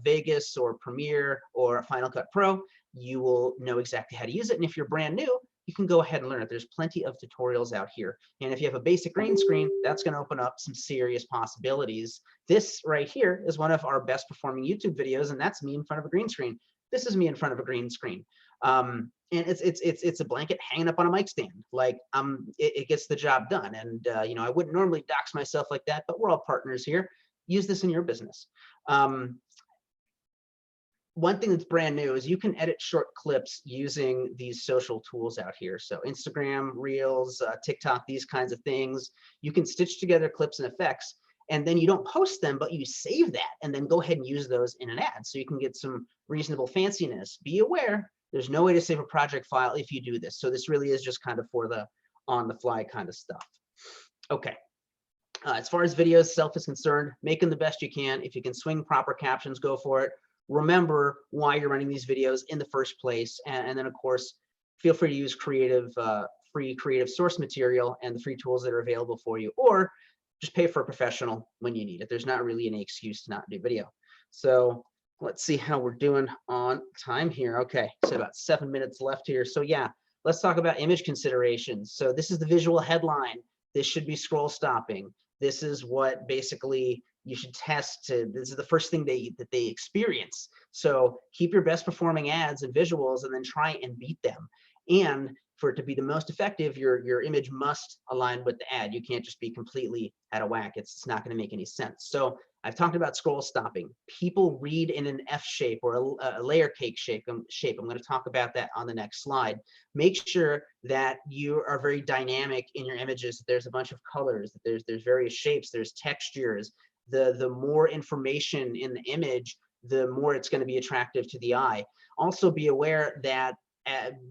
Vegas or Premiere or Final Cut Pro, you will know exactly how to use it. And if you're brand new, you can go ahead and learn it. There's plenty of tutorials out here. And if you have a basic green screen, that's going to open up some serious possibilities. This right here is one of our best performing YouTube videos, and that's me in front of a green screen. This is me in front of a green screen. And it's a blanket hanging up on a mic stand. Like it gets the job done. And you know, I wouldn't normally dox myself like that, but we're all partners here. Use this in your business. One thing that's brand new is you can edit short clips using these social tools out here. So Instagram, Reels, TikTok, these kinds of things. You can stitch together clips and effects, and then you don't post them, but you save that and then go ahead and use those in an ad. So you can get some reasonable fanciness. Be aware, there's no way to save a project file if you do this. So this really is just kind of for the on the fly kind of stuff. Okay. As far as video itself is concerned, make them the best you can. If you can swing proper captions, go for it. Remember why you're running these videos in the first place. And then, of course, feel free to use free creative source material and the free tools that are available for you, or just pay for a professional when you need it. There's not really any excuse to not do video. So let's see how we're doing on time here. Okay, so about 7 minutes left here. So yeah, let's talk about image considerations. So this is the visual headline. This should be scroll stopping. This is what basically you should test this is the first thing that they experience. So keep your best performing ads and visuals and then try and beat them. And for it to be the most effective, your image must align with the ad. You can't just be completely out of whack. It's not going to make any sense. So I've talked about scroll stopping. People read in an F shape or a layer cake shape. I'm going to talk about that on the next slide. Make sure that you are very dynamic in your images. That there's a bunch of colors. That there's various shapes. There's textures. The more information in the image, the more it's going to be attractive to the eye. Also be aware that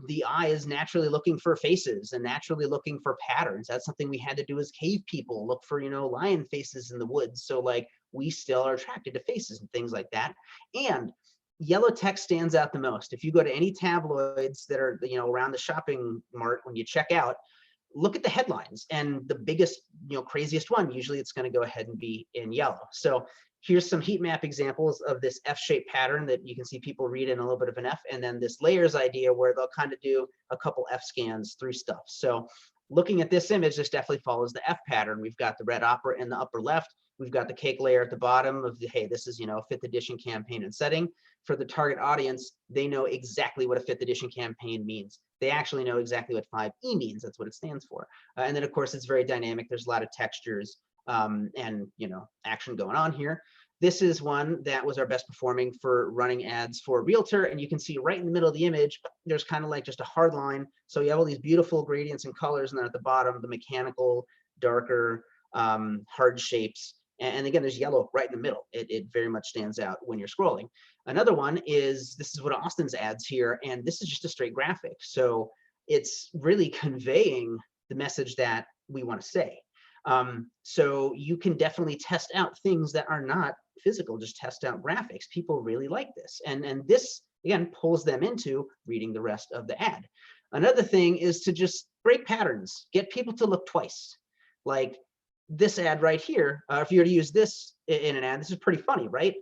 the eye is naturally looking for faces and naturally looking for patterns. That's something we had to do as cave people, look for, you know, lion faces in the woods. So like we still are attracted to faces and things like that. And yellow text stands out the most. If you go to any tabloids that are, around the shopping mart, when you check out, look at the headlines, and the biggest, craziest one, usually it's going to go ahead and be in yellow. So here's some heat map examples of this F-shaped pattern that you can see people read in a little bit of an F, and then this layers idea where they'll kind of do a couple F scans through stuff. So looking at this image, this definitely follows the F pattern. We've got the red opera in the upper left. We've got the cake layer at the bottom of the, hey, this is, a 5th edition campaign and setting. For the target audience, they know exactly what a 5th edition campaign means. They actually know exactly what 5E means. That's what it stands for. And then, of course, it's very dynamic. There's a lot of textures and, action going on here. This is one that was our best performing for running ads for a realtor. And you can see right in the middle of the image, there's kind of like just a hard line. So you have all these beautiful gradients and colors, and then at the bottom, the mechanical, darker, hard shapes. And again, there's yellow right in the middle. It very much stands out when you're scrolling. Another one is, this is what Austin's adds here, and this is just a straight graphic. So it's really conveying the message that we want to say. So you can definitely test out things that are not physical, just test out graphics. People really like this. And this, again, pulls them into reading the rest of the ad. Another thing is to just break patterns, get people to look twice. Like this ad right here, if you were to use this in an ad, this is pretty funny, right?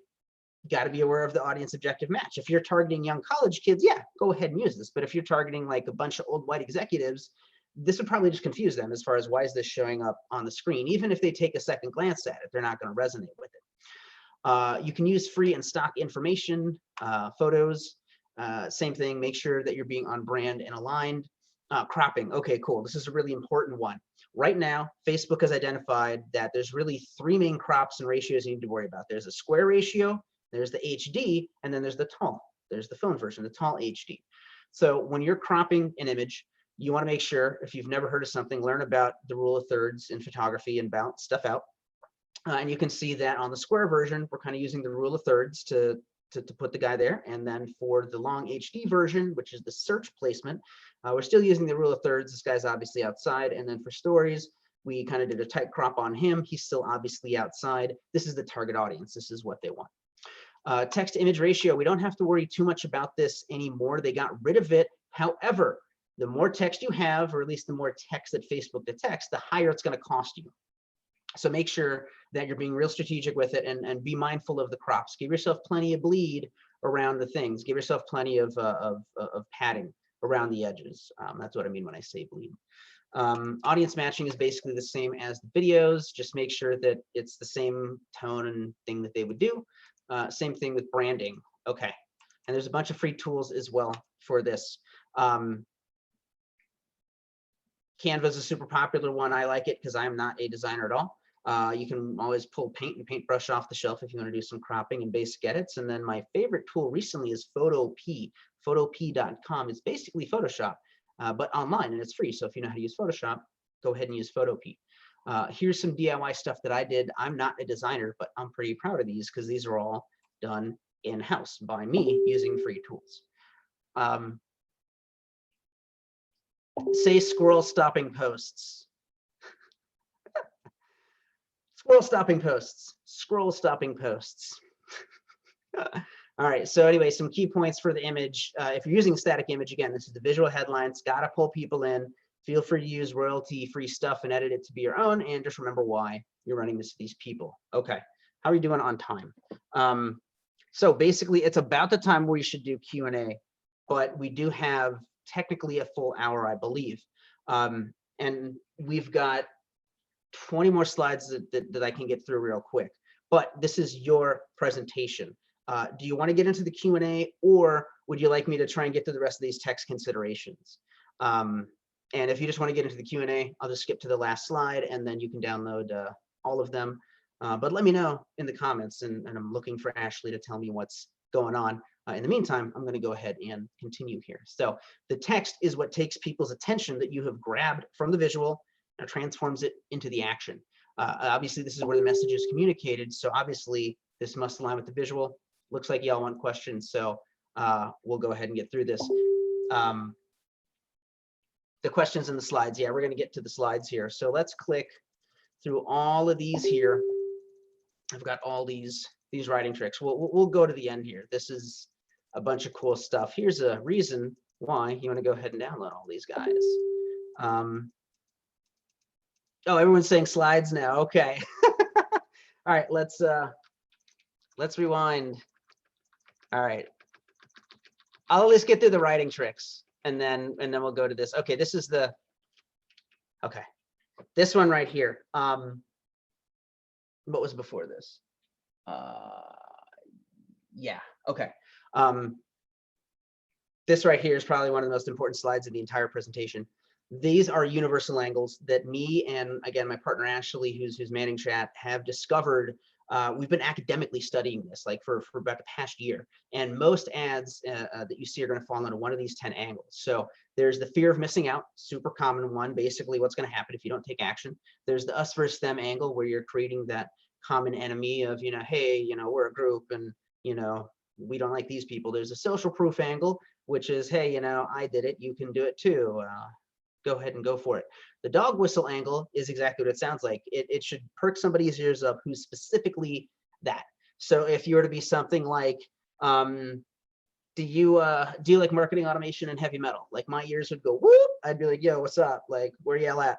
You got to be aware of the audience objective match. If you're targeting young college kids, yeah, go ahead and use this. But if you're targeting like a bunch of old white executives, this would probably just confuse them as far as why is this showing up on the screen. Even if they take a second glance at it, they're not going to resonate with it. You can use free and stock information, photos, same thing, make sure that you're being on brand and aligned. Cropping, okay, cool. This is a really important one. Right now, Facebook has identified that there's really 3 main crops and ratios you need to worry about. There's a square ratio, there's the HD, and then there's the tall. There's the phone version, the tall HD. So when you're cropping an image, you want to make sure, if you've never heard of something, learn about the rule of thirds in photography and balance stuff out. And you can see that on the square version, we're kind of using the rule of thirds to put the guy there. And then for the long HD version, which is the search placement, we're still using the rule of thirds. This guy's obviously outside. And then for stories, we kind of did a tight crop on him. He's still obviously outside. This is the target audience. This is what they want. Text to image ratio, we don't have to worry too much about this anymore. They got rid of it. However, the more text you have, or at least the more text that Facebook detects, the higher it's going to cost you. So make sure that you're being real strategic with it, and be mindful of the crops. Give yourself plenty of bleed around the things. Give yourself plenty of padding around the edges. That's what I mean when I say bleed. Audience matching is basically the same as the videos. Just make sure that it's the same tone and thing that they would do. Same thing with branding. Okay. And there's a bunch of free tools as well for this. Canva is a super popular one. I like it because I'm not a designer at all. You can always pull paint and paintbrush off the shelf if you want to do some cropping and basic edits. And then my favorite tool recently is Photop. Photop.com is basically Photoshop, but online, and it's free. So if you know how to use Photoshop, go ahead and use Photop. Here's some DIY stuff that I did. I'm not a designer, but I'm pretty proud of these because these are all done in-house by me using free tools. Say scroll stopping posts. Scroll stopping posts. Scroll stopping posts. All right, so anyway, some key points for the image. If you're using a static image, again, this is the visual headlines. Got to pull people in. Feel free to use royalty-free stuff and edit it to be your own, and just remember why you're running this to these people. Okay, how are we doing on time? So basically, it's about the time where you should do Q&A, but we do have technically a full hour, I believe. And we've got 20 more slides that I can get through real quick, but this is your presentation. Do you want to get into the Q&A, or would you like me to try and get to the rest of these text considerations? And if you just want to get into the Q&A, I'll just skip to the last slide, and then you can download all of them. But let me know in the comments, and I'm looking for Ashley to tell me what's going on. In the meantime, I'm going to go ahead and continue here. So the text is what takes people's attention that you have grabbed from the visual and transforms it into the action. Obviously, this is where the message is communicated. So obviously, this must align with the visual. Looks like y'all want questions, so we'll go ahead and get through this. The questions in the slides. Yeah, we're going to get to the slides here. So let's click through all of these here. I've got all these writing tricks. We'll go to the end here. This is a bunch of cool stuff. Here's a reason why you want to go ahead and download all these guys. Oh, everyone's saying slides now. Okay. All right, let's rewind. All right. I'll at least get through the writing tricks and then we'll go to this. Okay, this is the okay. This one right here. What was before this? Yeah, okay. This right here is probably one of the most important slides of the entire presentation. These are universal angles that me and, again, my partner Ashley, who's manning chat, have discovered. We've been academically studying this like for about the past year, and most ads that you see are going to fall into one of these 10 angles. So there's the fear of missing out, super common one, basically what's going to happen if you don't take action. There's the us versus them angle, where you're creating that common enemy of, hey, we're a group and, we don't like these people. There's a social proof angle, which is, hey, I did it, you can do it too. Go ahead and go for it. The dog whistle angle is exactly what it sounds like. It should perk somebody's ears up who's specifically that. So if you were to be something like, do you like marketing automation and heavy metal? Like my ears would go whoop. I'd be like, yo, what's up? Like, where you at?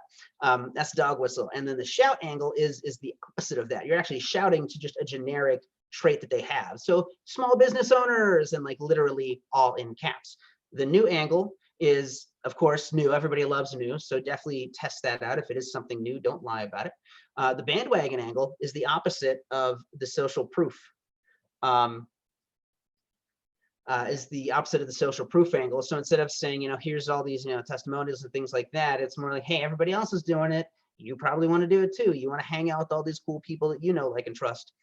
That's dog whistle. And then the shout angle is the opposite of that. You're actually shouting to just a generic trait that they have. So small business owners, and like literally all in caps. The new angle is, of course, new. Everybody loves new. So definitely test that out. If it is something new, don't lie about it. The bandwagon angle is the opposite of the social proof. Is the opposite of the social proof angle. So instead of saying, here's all these, testimonials and things like that, it's more like, hey, everybody else is doing it. You probably want to do it too. You want to hang out with all these cool people that you know, like, and trust.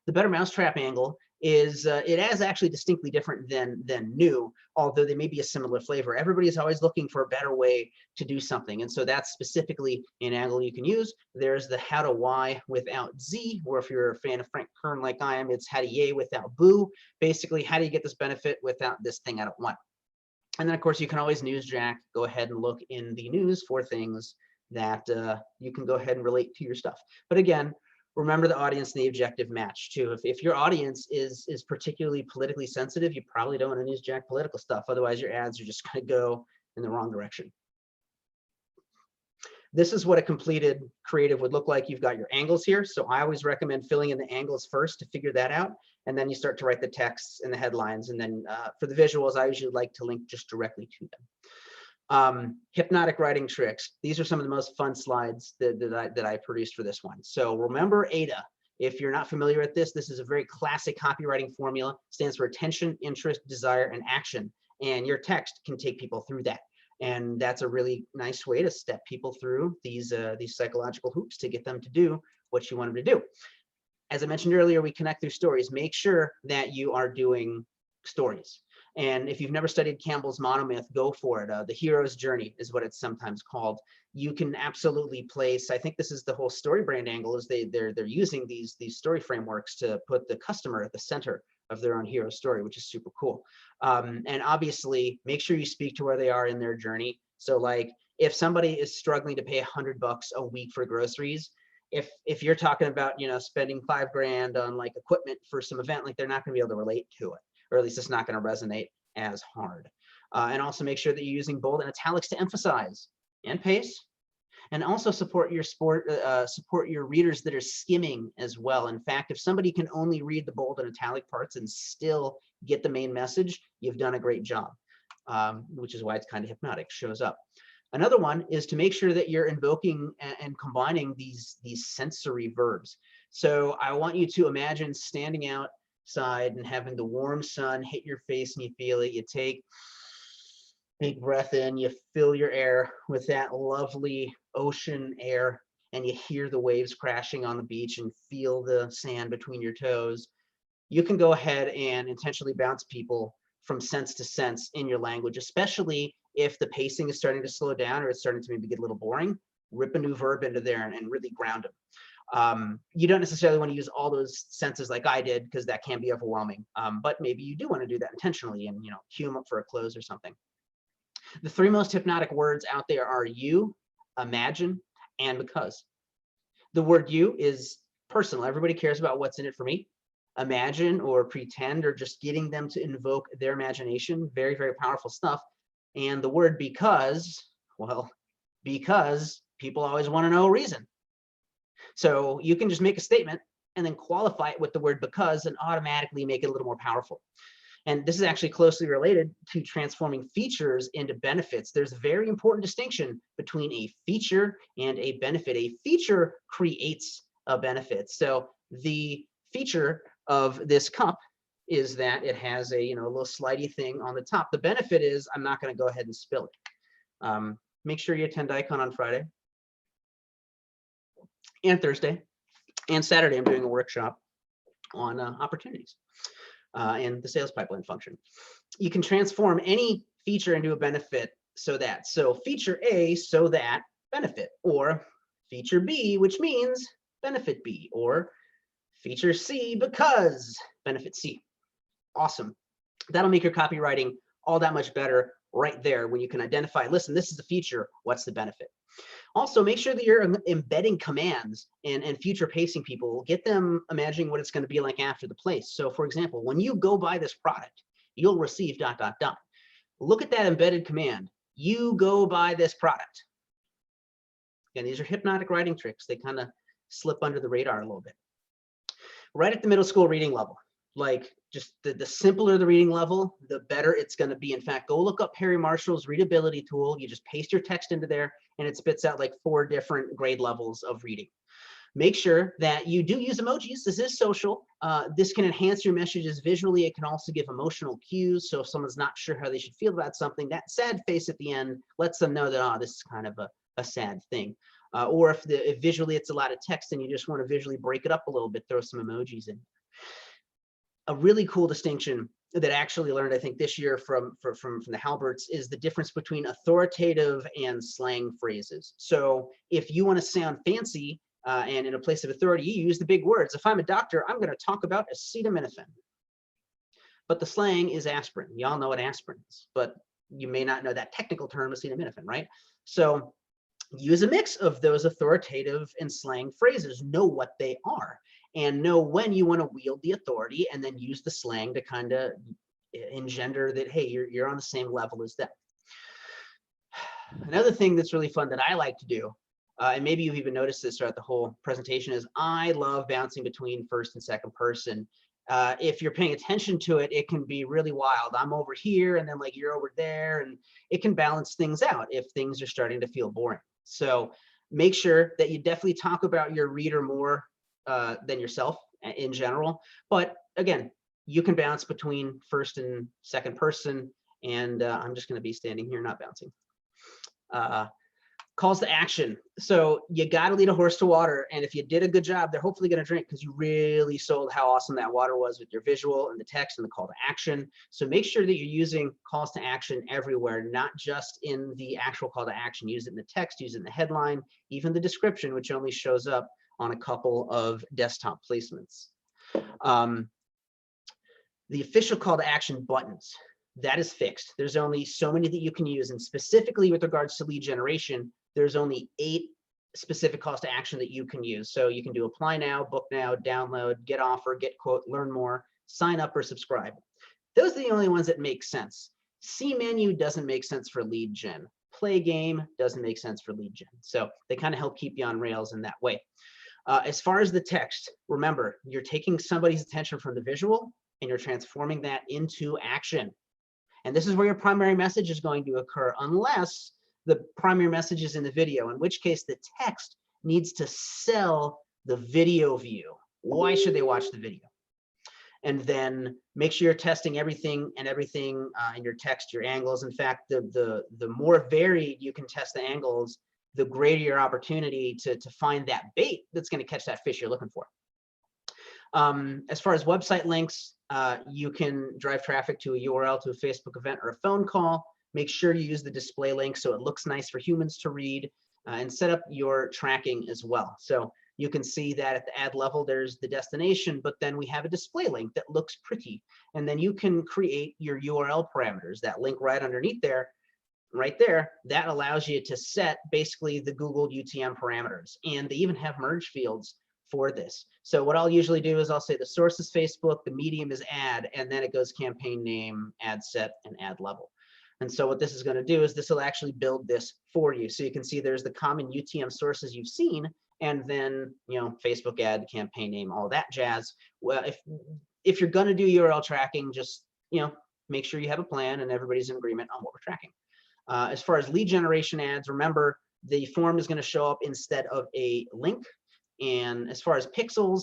The better mousetrap angle is it is actually distinctly different than new, although they may be a similar flavor. Everybody is always looking for a better way to do something, and so that's specifically an angle you can use. There's the how to why without Z, or if you're a fan of Frank Kern like I am, it's how to yay without boo. Basically, how do you get this benefit without this thing I don't want? And then, of course, you can always newsjack. Go ahead and look in the news for things that you can go ahead and relate to your stuff. But again, remember the audience and the objective match too. If your audience is particularly politically sensitive, you probably don't want to newsjack political stuff. Otherwise, your ads are just going to go in the wrong direction. This is what a completed creative would look like. You've got your angles here. So I always recommend filling in the angles first to figure that out. And then you start to write the texts and the headlines. And then for the visuals, I usually like to link just directly to them. Hypnotic writing tricks. These are some of the most fun slides that I produced for this one. So remember ADA. If you're not familiar with this, this is a very classic copywriting formula. It stands for attention, interest, desire, and action. And your text can take people through that. And that's a really nice way to step people through these psychological hoops to get them to do what you want them to do. As I mentioned earlier, we connect through stories. Make sure that you are doing stories. And if you've never studied Campbell's monomyth, go for it. The hero's journey is what it's sometimes called. You can absolutely place, I think this is the whole story brand angle, is they're using these story frameworks to put the customer at the center of their own hero story, which is super cool. And obviously, make sure you speak to where they are in their journey. So like, if somebody is struggling to pay $100 a week for groceries, if you're talking about, spending $5 grand on like equipment for some event, like they're not going to be able to relate to it, or at least it's not going to resonate as hard. And also make sure that you're using bold and italics to emphasize and pace, and also support your readers that are skimming as well. In fact, if somebody can only read the bold and italic parts and still get the main message, you've done a great job, which is why it's kind of hypnotic, shows up. Another one is to make sure that you're invoking and combining these sensory verbs. So I want you to imagine standing outside and having the warm sun hit your face and you feel it. You take big breath in, you fill your air with that lovely ocean air, and you hear the waves crashing on the beach and feel the sand between your toes. You can go ahead and intentionally bounce people from sense to sense in your language, especially if the pacing is starting to slow down or it's starting to maybe get a little boring. Rip a new verb into there and really ground them. You don't necessarily want to use all those senses like I did, because that can be overwhelming. But maybe you do want to do that intentionally and cue them up for a close or something. The three most hypnotic words out there are you, imagine, and because. The word you is personal. Everybody cares about what's in it for me. imagine or pretend, or just getting them to invoke their imagination. Very, very powerful stuff. And the word because, well, because people always want to know a reason. So you can just make a statement and then qualify it with the word because and automatically make it a little more powerful. And this is actually closely related to transforming features into benefits. There's a very important distinction between a feature and a benefit. A feature creates a benefit. So the feature of this cup is that it has a little slidey thing on the top. The benefit is I'm not going to go ahead and spill it. Make sure you attend ICON on Friday and Thursday and Saturday. I'm doing a workshop on opportunities and the sales pipeline function. You can transform any feature into a benefit so feature A, so that benefit, or feature B, which means benefit B, or feature C because benefit C. Awesome. That'll make your copywriting all that much better right there when you can identify, listen, this is the feature, what's the benefit? Also, make sure that you're embedding commands and future pacing people. Get them imagining what it's going to be like after the place. So for example, when you go buy this product, you'll receive ... Look at that embedded command. You go buy this product. Again, these are hypnotic writing tricks. They kind of slip under the radar a little bit. Right at the middle school reading level, like just the simpler the reading level, the better it's going to be. In fact, go look up Harry Marshall's readability tool. You just paste your text into there and it spits out like 4 different grade levels of reading. Make sure that you do use emojis. This is social. This can enhance your messages visually. It can also give emotional cues. So if someone's not sure how they should feel about something, that sad face at the end lets them know that, oh, this is kind of a sad thing. Or if visually it's a lot of text and you just want to visually break it up a little bit, throw some emojis in. A really cool distinction that I actually learned, I think, this year from the Halberts is the difference between authoritative and slang phrases. So if you want to sound fancy and in a place of authority, you use the big words. If I'm a doctor, I'm going to talk about acetaminophen. But the slang is aspirin. Y'all know what aspirin is, but you may not know that technical term, acetaminophen, right? So use a mix of those authoritative and slang phrases. Know what they are and know when you want to wield the authority, and then use the slang to kind of engender that, hey, you're on the same level as them. Another thing that's really fun that I like to do, and maybe you've even noticed this throughout the whole presentation, is I love bouncing between first and second person. If you're paying attention to it, it can be really wild. I'm over here and then like you're over there, and it can balance things out if things are starting to feel boring. So make sure that you definitely talk about your reader more than yourself in general. But again, you can bounce between first and second person, and I'm just going to be standing here not bouncing. Calls to action. So you got to lead a horse to water. And if you did a good job, they're hopefully going to drink because you really sold how awesome that water was with your visual and the text and the call to action. So make sure that you're using calls to action everywhere, not just in the actual call to action. Use it in the text, use it in the headline, even the description, which only shows up on a couple of desktop placements. The official call to action buttons, that is fixed. There's only so many that you can use. And specifically with regards to lead generation, there's only 8 specific calls to action that you can use. So you can do apply now, book now, download, get offer, get quote, learn more, sign up, or subscribe. Those are the only ones that make sense. See menu doesn't make sense for lead gen. Play game doesn't make sense for lead gen. So they kind of help keep you on rails in that way. As far as the text, remember, you're taking somebody's attention from the visual and you're transforming that into action. And this is where your primary message is going to occur, unless the primary message is in the video, in which case the text needs to sell the video view. Why should they watch the video? And then make sure you're testing everything in your text, your angles. In fact, the more varied you can test the angles, the greater your opportunity to find that bait that's going to catch that fish you're looking for. As far as website links, you can drive traffic to a URL, to a Facebook event, or a phone call. Make sure you use the display link so it looks nice for humans to read, and set up your tracking as well. So you can see that at the ad level, there's the destination, but then we have a display link that looks pretty. And then you can create your URL parameters, that link right underneath there, right there, that allows you to set basically the Google UTM parameters. And they even have merge fields for this. So what I'll usually do is I'll say the source is Facebook, the medium is ad, and then it goes campaign name, ad set, and ad level. And so what this is going to do is this will actually build this for you. So you can see there's the common UTM sources you've seen, and then, you know, Facebook ad, campaign name, all that jazz. Well, if you're going to do URL tracking, just, you know, make sure you have a plan and everybody's in agreement on what we're tracking. As far as lead generation ads, remember the form is going to show up instead of a link. And as far as pixels,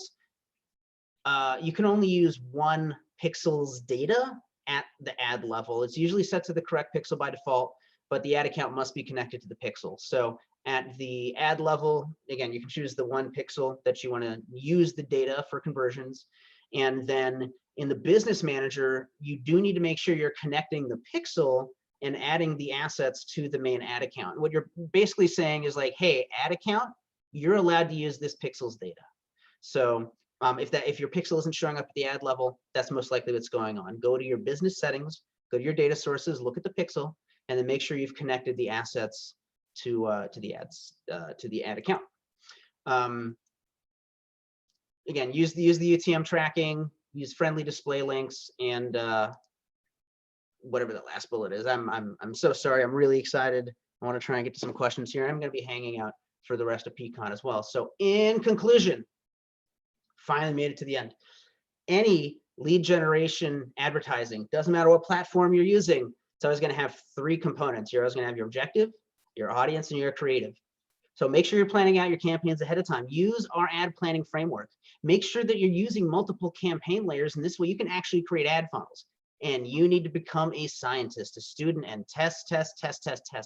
you can only use one pixel's data at the ad level. It's usually set to the correct pixel by default, but the ad account must be connected to the pixel. So at the ad level, again, you can choose the one pixel that you want to use the data for conversions. And then in the business manager, you do need to make sure you're connecting the pixel and adding the assets to the main ad account. What you're basically saying is like, hey, ad account, you're allowed to use this pixel's data. So if your pixel isn't showing up at the ad level, that's most likely what's going on. Go to your business settings, go to your data sources, look at the pixel, and then make sure you've connected the assets to the ad account. Again, use the UTM tracking, use friendly display links, and whatever the last bullet is. I'm so sorry. I'm really excited. I want to try and get to some questions here. I'm going to be hanging out for the rest of PCON as well. So in conclusion, finally made it to the end. Any lead generation advertising, doesn't matter what platform you're using, it's always going to have three components. You're always going to have your objective, your audience, and your creative. So make sure you're planning out your campaigns ahead of time. Use our ad planning framework. Make sure that you're using multiple campaign layers, and this way you can actually create ad funnels. And you need to become a scientist, a student, and test.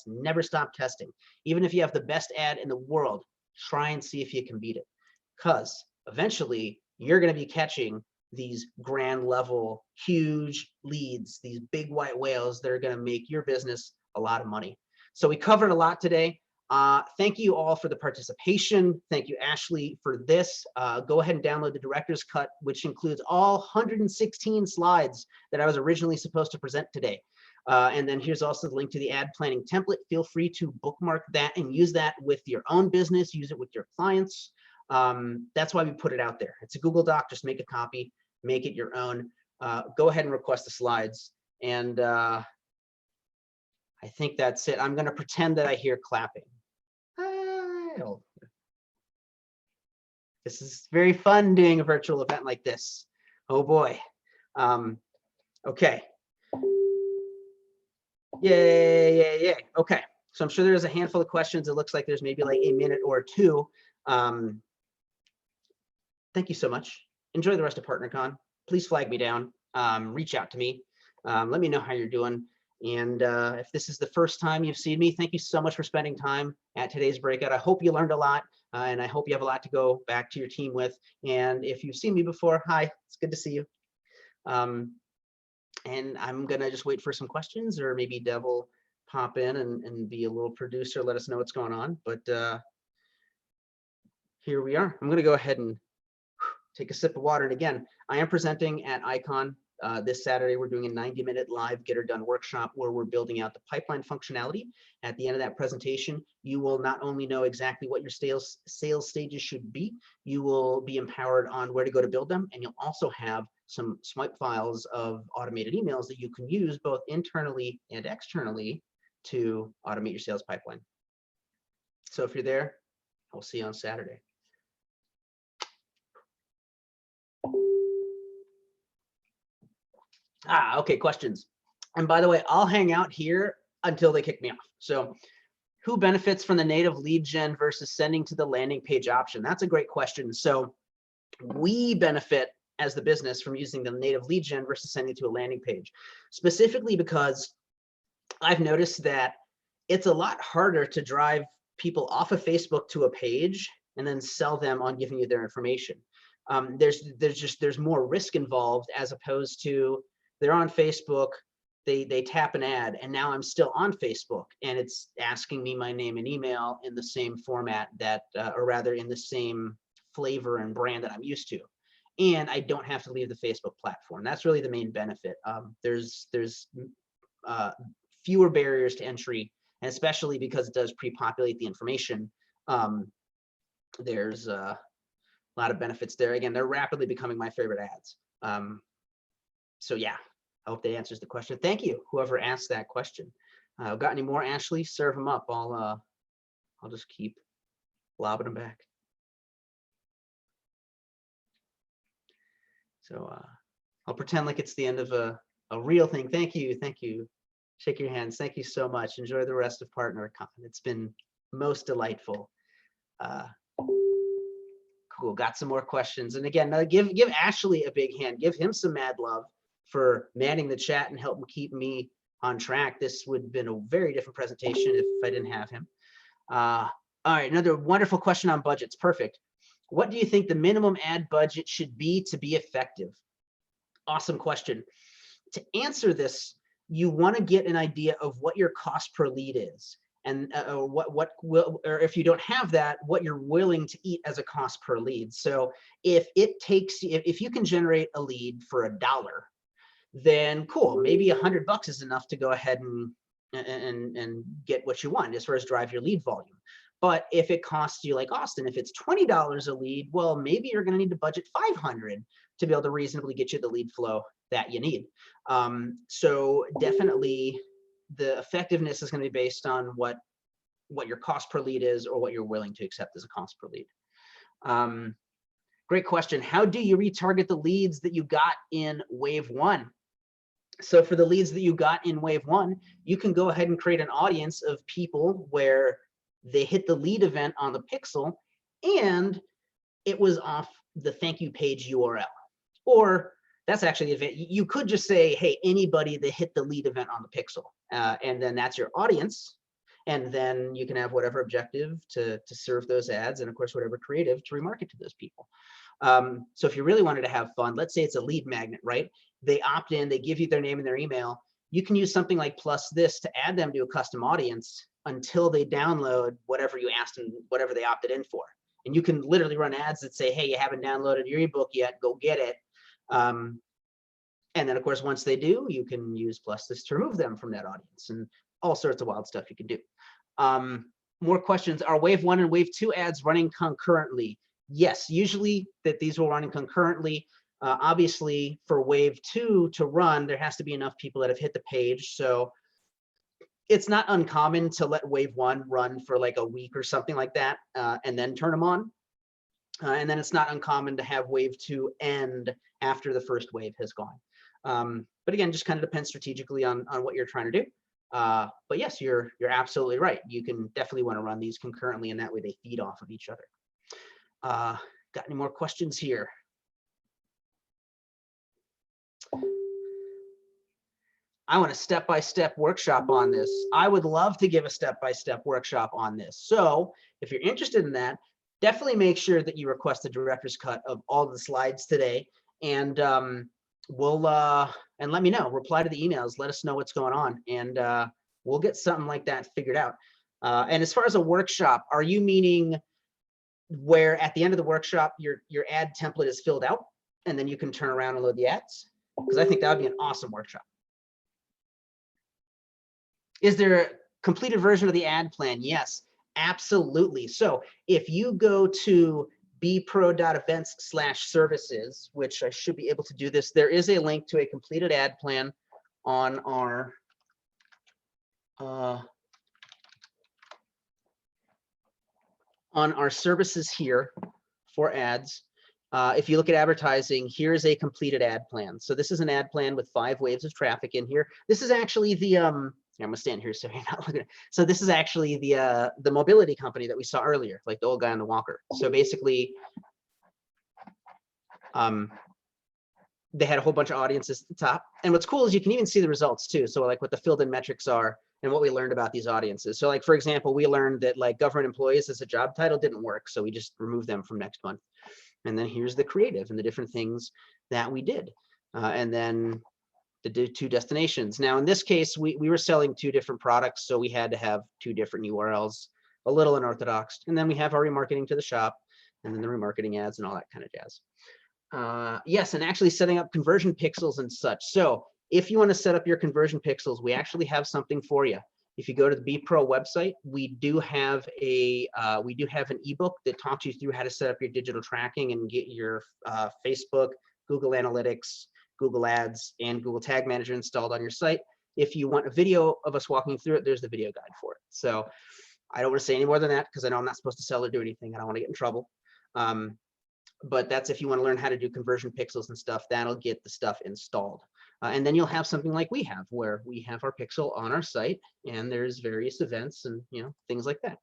Never stop testing. Even if you have the best ad in the world, try and see if you can beat it. Because eventually you're going to be catching these grand level, huge leads, these big white whales that are going to make your business a lot of money. So we covered a lot today. Thank you all for the participation. Thank you, Ashley, for this. Go ahead and download the director's cut, which includes all 116 slides that I was originally supposed to present today. And then here's also the link to the ad planning template. Feel free to bookmark that and use that with your own business, use it with your clients. That's why we put it out there. It's a Google Doc, just make a copy, make it your own. Go ahead and request the slides. And I think that's it. I'm going to pretend that I hear clapping. This is very fun doing a virtual event like this. Oh boy. Okay. Yay. Okay. So I'm sure there's a handful of questions. It looks like there's maybe like a minute or two. Thank you so much. Enjoy the rest of PartnerCon. Please flag me down. Reach out to me. Let me know how you're doing. And if this is the first time you've seen me, thank you so much for spending time at today's breakout. I hope you learned a lot, and I hope you have a lot to go back to your team with. And if you've seen me before, hi, it's good to see you. And I'm going to just wait for some questions, or maybe Dev will pop in and be a little producer, let us know what's going on. But here we are. I'm going to go ahead and take a sip of water. And again, I am presenting at ICON. This Saturday, we're doing a 90-minute live Get Her Done workshop where we're building out the pipeline functionality. At the end of that presentation, you will not only know exactly what your sales stages should be, you will be empowered on where to go to build them, and you'll also have some swipe files of automated emails that you can use both internally and externally to automate your sales pipeline. So if you're there, I'll see you on Saturday. Okay, questions. And by the way, I'll hang out here until they kick me off. So who benefits from the native lead gen versus sending to the landing page option? That's a great question. So we benefit as the business from using the native lead gen versus sending to a landing page, specifically because I've noticed that it's a lot harder to drive people off of Facebook to a page and then sell them on giving you their information. There's more risk involved, as opposed to they're on Facebook, they tap an ad, and now I'm still on Facebook, and it's asking me my name and email in the same format that, or rather in the same flavor and brand that I'm used to. And I don't have to leave the Facebook platform. That's really the main benefit. There's fewer barriers to entry, and especially because it does pre-populate the information, there's a lot of benefits there. Again, they're rapidly becoming my favorite ads. So yeah, I hope that answers the question. Thank you, whoever asked that question. Got any more, Ashley? Serve them up. I'll just keep lobbing them back. So I'll pretend like it's the end of a real thing. Thank you. Thank you. Shake your hands. Thank you so much. Enjoy the rest of PartnerCon. It's been most delightful. Cool. Got some more questions. And again, give Ashley a big hand. Give him some mad love for manning the chat and helping keep me on track. This would have been a very different presentation if I didn't have him. All right, another wonderful question on budgets. Perfect. What do you think the minimum ad budget should be to be effective? Awesome question. To answer this, you want to get an idea of what your cost per lead is, and or if you don't have that, what you're willing to eat as a cost per lead. So if you can generate a lead for $1, then cool, maybe $100 is enough to go ahead and get what you want as far as drive your lead volume. But if it costs you, like Austin, if it's $20 a lead, well, maybe you're going to need to budget $500 to be able to reasonably get you the lead flow that you need. So definitely the effectiveness is going to be based on what your cost per lead is or what you're willing to accept as a cost per lead. Great question. How do you retarget the leads that you got in wave 1? So for the leads that you got in wave 1, you can go ahead and create an audience of people where they hit the lead event on the pixel and it was off the thank you page URL. Or that's actually the event. You could just say, hey, anybody that hit the lead event on the pixel, and then that's your audience. And then you can have whatever objective to serve those ads, and of course, whatever creative to remarket to those people. So if you really wanted to have fun, let's say it's a lead magnet, right? They opt in, they give you their name and their email. You can use something like plus this to add them to a custom audience until they download whatever you asked them, whatever they opted in for. And you can literally run ads that say, hey, you haven't downloaded your ebook yet, go get it. And then of course, once they do, you can use plus this to remove them from that audience, and all sorts of wild stuff you can do. More questions. Are wave 1 and wave 2 ads running concurrently? Yes, usually that these will run concurrently. Obviously for wave 2 to run, there has to be enough people that have hit the page. So it's not uncommon to let wave 1 run for like a week or something like that, and then turn them on. And then it's not uncommon to have wave 2 end after the first wave has gone. But again, just kind of depends strategically on what you're trying to do. But yes, you're absolutely right. You can definitely want to run these concurrently, and that way they feed off of each other. Got any more questions here? I want a step-by-step workshop on this. I would love to give a step-by-step workshop on this. So if you're interested in that, definitely make sure that you request a director's cut of all the slides today, and and let me know. Reply to the emails. Let us know what's going on, and we'll get something like that figured out. And as far as a workshop, are you meaning where at the end of the workshop your ad template is filled out, and then you can turn around and load the ads? Because I think that would be an awesome workshop. Is there a completed version of the ad plan? Yes, absolutely. So if you go to bpro.events/services, which I should be able to do this, there is a link to a completed ad plan on our services here for ads. If you look at advertising, here's a completed ad plan. So this is an ad plan with 5 waves of traffic in here. This is actually the I'm gonna stand here so you're not looking at. So this is actually the mobility company that we saw earlier, like the old guy on the walker. So basically, they had a whole bunch of audiences at the top. And what's cool is you can even see the results too. So like what the filled in metrics are and what we learned about these audiences. So like, for example, we learned that like government employees as a job title didn't work. So we just removed them from next month. And then here's the creative and the different things that we did. And then the 2 destinations. Now, in this case, we were selling 2 different products. So we had to have 2 different URLs, a little unorthodox. And then we have our remarketing to the shop and then the remarketing ads and all that kind of jazz. Yes, and actually setting up conversion pixels and such. So if you want to set up your conversion pixels, we actually have something for you. If you go to the Be Pro website, we do have an ebook that talks you through how to set up your digital tracking and get your Facebook, Google Analytics, Google Ads, and Google Tag Manager installed on your site. If you want a video of us walking through it, there's the video guide for it. So I don't want to say any more than that because I know I'm not supposed to sell or do anything. I don't want to get in trouble. But that's if you want to learn how to do conversion pixels and stuff, that'll get the stuff installed. And then you'll have something like we have, where we have our pixel on our site and there's various events and things like that.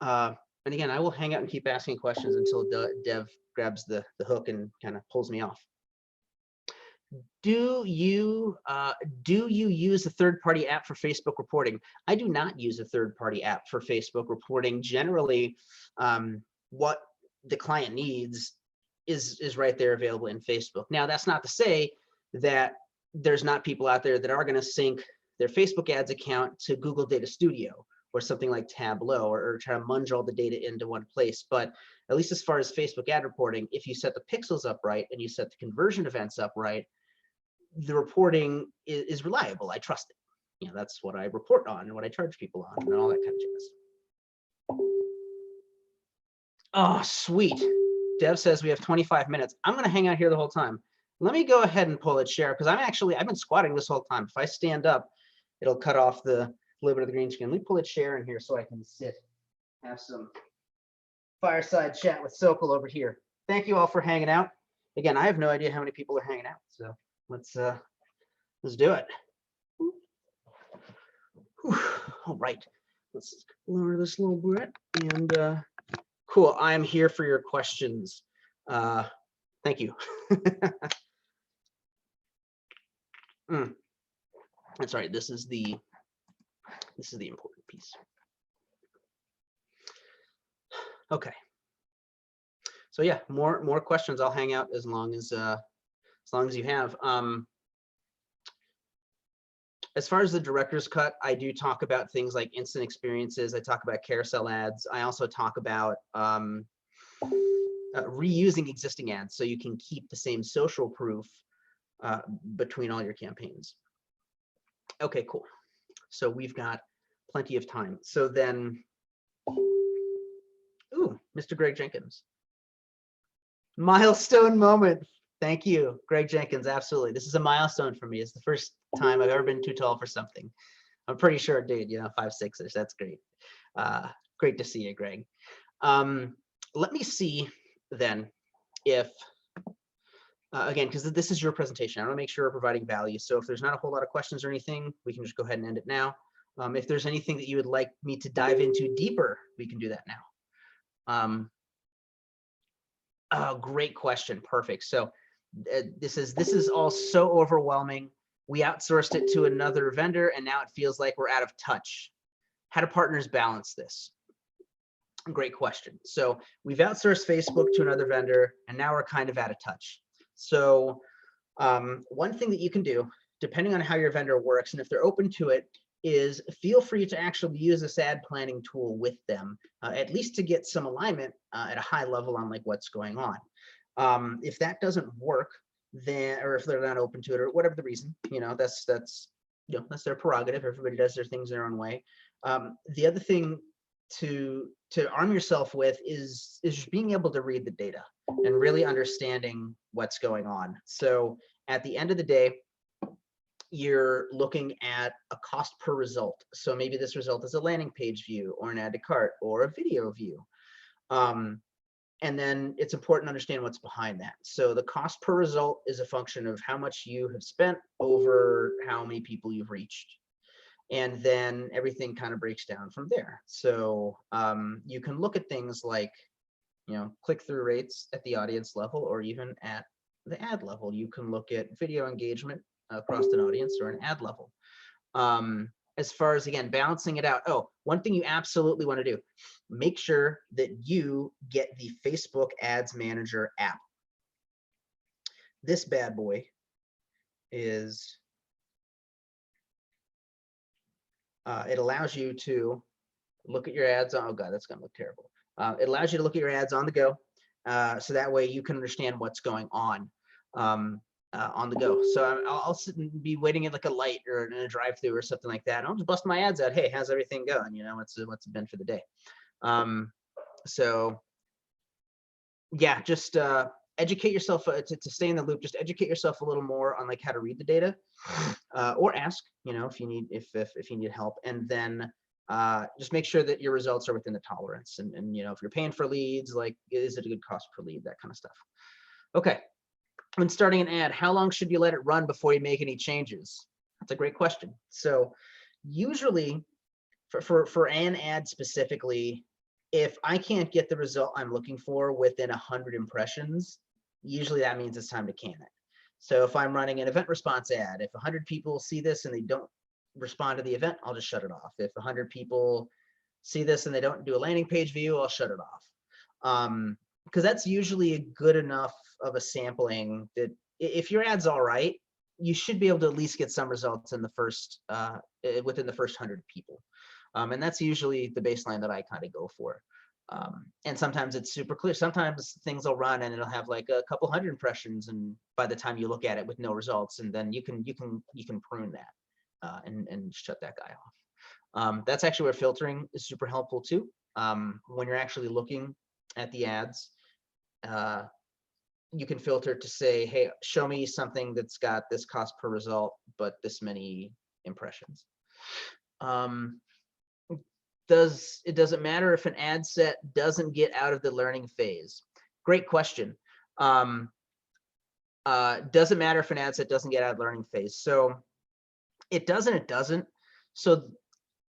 And again, I will hang out and keep asking questions until Dev grabs the hook and kind of pulls me off. Do you use a third-party app for Facebook reporting? I do not use a third-party app for Facebook reporting. Generally, what the client needs is right there available in Facebook. Now, that's not to say that there's not people out there that are going to sync their Facebook ads account to Google Data Studio or something like Tableau, or try to munge all the data into one place. But at least as far as Facebook ad reporting, if you set the pixels up right and you set the conversion events up right, the reporting is reliable. I trust it. That's what I report on and what I charge people on and all that kind of jazz. Oh, sweet. Dev says we have 25 minutes. I'm going to hang out here the whole time. Let me go ahead and pull it share because I've been squatting this whole time. If I stand up, it'll cut off the little bit of the green screen. Let me pull it share in here so I can sit, have some fireside chat with Sokol over here. Thank you all for hanging out. Again, I have no idea how many people are hanging out, so let's do it. Whew. All right, let's lower this a little bit and cool. I am here for your questions. Thank you. That's right. This is the important piece. Okay. So yeah, more questions. I'll hang out as long as you have. As far as the director's cut, I do talk about things like instant experiences. I talk about carousel ads. I also talk about reusing existing ads so you can keep the same social proof between all your campaigns. Okay, cool. So we've got plenty of time. So then, ooh, Mr. Greg Jenkins. Milestone moment. Thank you, Greg Jenkins. Absolutely. This is a milestone for me. It's the first time I've ever been too tall for something. I'm pretty sure, dude, 5'6"ish. That's great. Great to see you, Greg. Let me see then if, again, because this is your presentation, I want to make sure we're providing value. So if there's not a whole lot of questions or anything, we can just go ahead and end it now. If there's anything that you would like me to dive into deeper, we can do that now. Oh, great question. Perfect. So this is all so overwhelming. We outsourced it to another vendor and now it feels like we're out of touch. How do partners balance this? Great question. So we've outsourced Facebook to another vendor and now we're kind of out of touch. So one thing that you can do, depending on how your vendor works and if they're open to it, is feel free to actually use this ad planning tool with them, at least to get some alignment at a high level on like what's going on. If that doesn't work, then, or if they're not open to it or whatever the reason, that's their prerogative. Everybody does their things their own way. The other thing to arm yourself with is just being able to read the data and really understanding what's going on. So at the end of the day, you're looking at a cost per result. So maybe this result is a landing page view or an add to cart or a video view. And then it's important to understand what's behind that. So the cost per result is a function of how much you have spent over how many people you've reached. And then everything kind of breaks down from there. So you can look at things like, click-through rates at the audience level or even at the ad level. You can look at video engagement across an audience or an ad level. As far as, again, balancing it out. Oh, one thing you absolutely want to do, make sure that you get the Facebook Ads Manager app. This bad boy is, it allows you to look at your ads on, oh God, that's going to look terrible. It allows you to look at your ads on the go. So that way you can understand what's going on. on the go. So I'll sit and be waiting at like a light or in a drive-through or something like that. And I'll just bust my ads out. Hey, how's everything going? You know, what's it been for the day? So yeah, just educate yourself to stay in the loop. Just educate yourself a little more on like how to read the data, or ask, you know, if you need if you need help, and then just make sure that your results are within the tolerance. And you know, if you're paying for leads, like, is it a good cost per lead? That kind of stuff. Okay. When starting an ad, how long should you let it run before you make any changes? That's a great question. So usually for an ad specifically, if I can't get the result I'm looking for within 100 impressions, usually that means it's time to can it. So if I'm running an event response ad, if 100 people see this and they don't respond to the event, I'll just shut it off. If 100 people see this and they don't do a landing page view, I'll shut it off. Because that's usually a good enough of a sampling that if your ad's all right, you should be able to at least get some results in the first within the first 100 people. And that's usually the baseline that I kind of go for. And sometimes it's super clear. Sometimes things will run and it'll have like a couple hundred impressions, and by the time you look at it with no results, and then you can prune that and shut that guy off. That's actually where filtering is super helpful too. When you're actually looking at the ads, you can filter to say, hey, show me something that's got this cost per result, but this many impressions. It doesn't matter if an ad set doesn't get out of the learning phase? Great question. Doesn't matter if an ad set doesn't get out of the learning phase. So it doesn't. So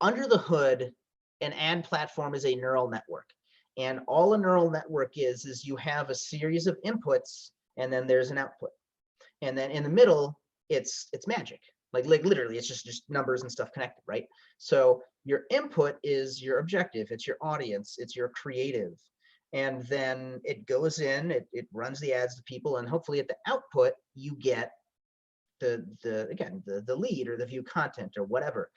under the hood, an ad platform is a neural network. And all a neural network is you have a series of inputs, and then there's an output. And then in the middle, it's magic. Like literally, it's just numbers and stuff connected, right? So your input is your objective, it's your audience, it's your creative. And then it goes in, it runs the ads to people, and hopefully at the output, you get the lead or the view content or whatever.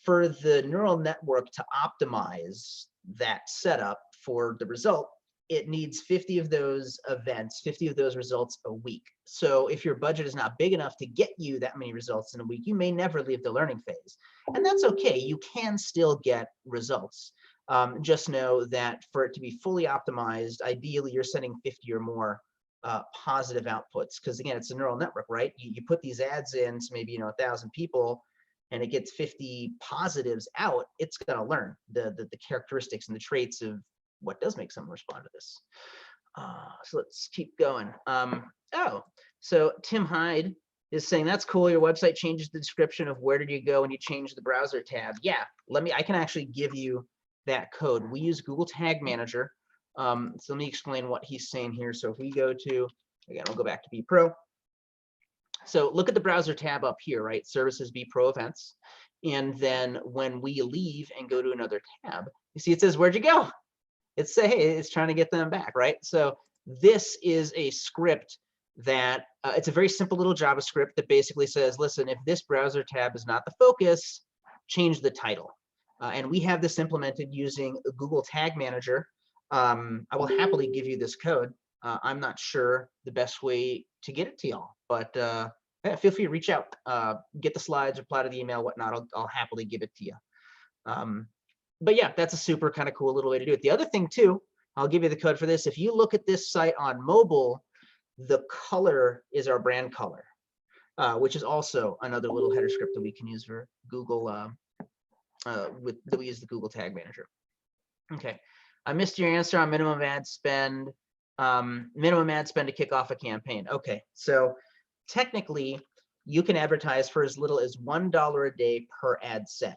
For the neural network to optimize that setup for the result, it needs 50 of those events, 50 of those results a week. So if your budget is not big enough to get you that many results in a week, you may never leave the learning phase. And that's okay. You can still get results. Just know that for it to be fully optimized, ideally you're sending 50 or more positive outputs. Because again, it's a neural network, right? You put these ads in to maybe 1,000 people, and it gets 50 positives out. It's going to learn the characteristics and the traits of what does make someone respond to this. So let's keep going. So Tim Hyde is saying, that's cool. Your website changes the description of where did you go when you change the browser tab. Yeah, I can actually give you that code. We use Google Tag Manager. So let me explain what he's saying here. So if we go to, again, we'll go back to Be Pro. So look at the browser tab up here, right? Services, Be Pro, Events. And then when we leave and go to another tab, you see it says, where'd you go? It's trying to get them back, right? So this is a script that it's a very simple little JavaScript that basically says, listen, if this browser tab is not the focus, change the title. And we have this implemented using Google Tag Manager. I will happily give you this code. I'm not sure the best way to get it to y'all, but yeah, feel free to reach out, get the slides, reply to the email, whatnot. I'll happily give it to you. But yeah, that's a super kind of cool little way to do it. The other thing too, I'll give you the code for this. If you look at this site on mobile, the color is our brand color, which is also another little header script that we can use for Google, that we use the Google Tag Manager. Okay, I missed your answer on minimum ad spend. Minimum ad spend to kick off a campaign. Okay, so technically you can advertise for as little as $1 a day per ad set.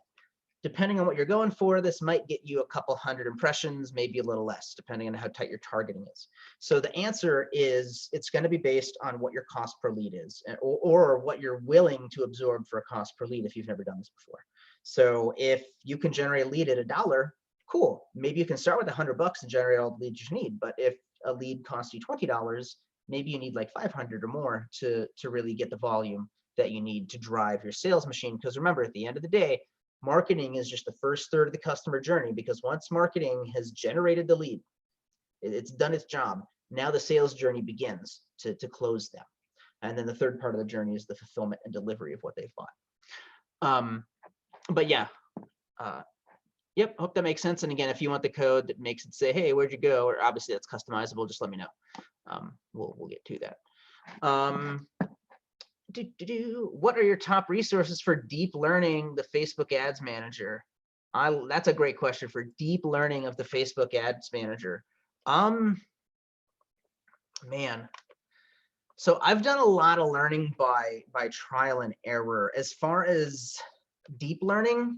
Depending on what you're going for, this might get you a couple hundred impressions, maybe a little less, depending on how tight your targeting is. So the answer is it's going to be based on what your cost per lead is, or what you're willing to absorb for a cost per lead if you've never done this before. So if you can generate a lead at $1, cool. Maybe you can start with $100 and generate all the leads you need. But if a lead costs you $20, maybe you need like 500 or more to really get the volume that you need to drive your sales machine. Because remember, at the end of the day, marketing is just the first third of the customer journey, because once marketing has generated the lead, it's done its job. Now the sales journey begins to close them. And then the third part of the journey is the fulfillment and delivery of what they've bought. But yeah, yep, hope that makes sense. And again, if you want the code that makes it say, hey, where'd you go? Or obviously that's customizable, just let me know. We'll get to that. What are your top resources for deep learning the Facebook Ads Manager? That's a great question for deep learning of the Facebook Ads Manager. Man, so I've done a lot of learning by trial and error. As far as deep learning,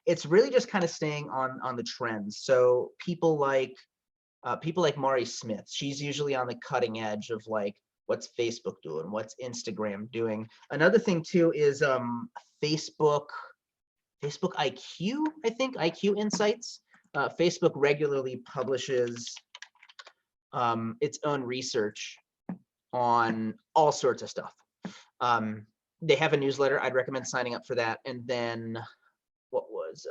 it's really just kind of staying on the trends. So people like Mari Smith, she's usually on the cutting edge of like what's Facebook doing, what's Instagram doing. Another thing too is Facebook IQ, I think, IQ Insights. Facebook regularly publishes its own research on all sorts of stuff. They have a newsletter. I'd recommend signing up for that. And then what was,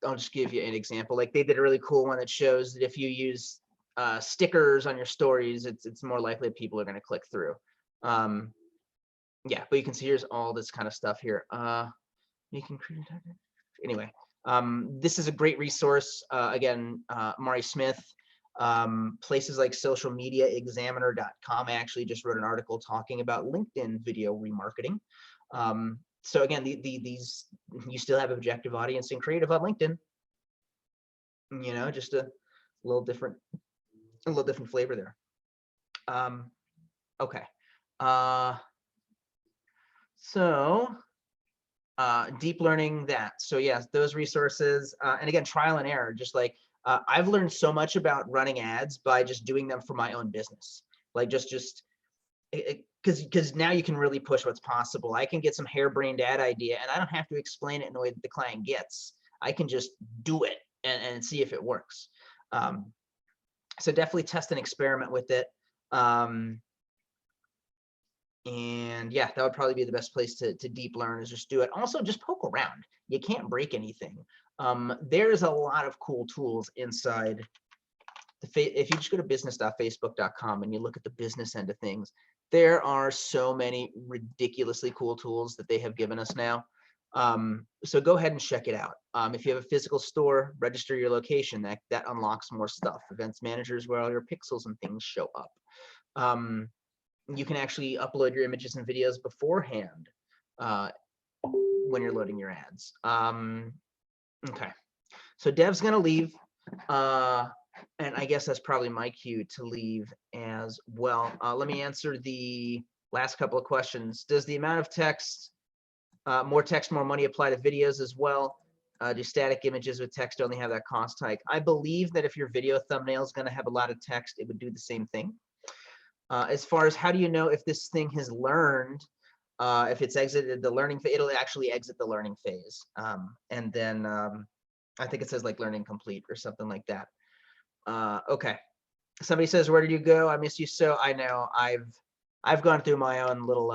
I'll just give you an example. Like they did a really cool one that shows that if you use stickers on your stories, it's more likely that people are going to click through. Yeah, but you can see here's all this kind of stuff here. You can create anyway. This is a great resource. Again, Mari Smith. Places like socialmediaexaminer.com. I actually just wrote an article talking about LinkedIn video remarketing. So again, these you still have objective audience and creative on LinkedIn. You know, just a little different flavor there. Okay. So deep learning that. So yes, those resources, and again, trial and error, just like I've learned so much about running ads by just doing them for my own business. Like because now you can really push what's possible. I can get some harebrained ad idea and I don't have to explain it in the way that the client gets. I can just do it and see if it works. So definitely test and experiment with it. And yeah, that would probably be the best place to deep learn, is just do it. Also, just poke around. You can't break anything. There's a lot of cool tools inside if you just go to business.facebook.com and you look at the business end of things, there are so many ridiculously cool tools that they have given us now. So go ahead and check it out. If you have a physical store, register your location. That unlocks more stuff. Events managers, where all your pixels and things show up. You can actually upload your images and videos beforehand when you're loading your ads. Okay, so Dev's gonna leave, and I guess that's probably my cue to leave as well. Let me answer the last couple of questions. Does the amount of text, more text, more money apply to videos as well? Do static images with text only have that cost hike? I believe that if your video thumbnail is gonna have a lot of text, it would do the same thing. As far as how do you know if this thing has learned, if it's exited the learning phase, it'll actually exit the learning phase. And then I think it says like learning complete or something like that. Okay. Somebody says, where did you go? I miss you so. I know I've gone through my own little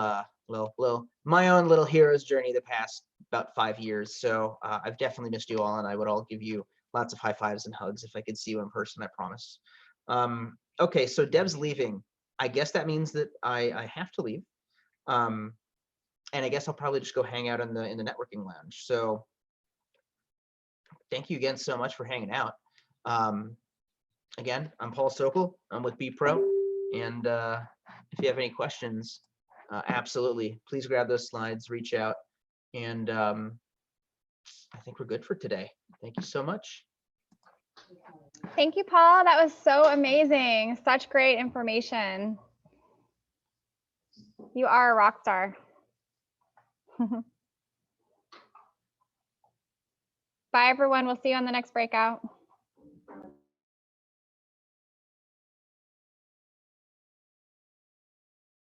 my own little hero's journey the past about 5 years. So I've definitely missed you all, and I would all give you lots of high fives and hugs if I could see you in person, I promise. Okay, so Deb's leaving. I guess that means that I have to leave. And I guess I'll probably just go hang out in the networking lounge. So thank you again so much for hanging out. Again, I'm Paul Sokol. I'm with BPro. And if you have any questions, absolutely, please grab those slides, reach out. And I think we're good for today. Thank you so much. Thank you, Paul. That was so amazing. Such great information. You are a rock star. Bye, everyone. We'll see you on the next breakout.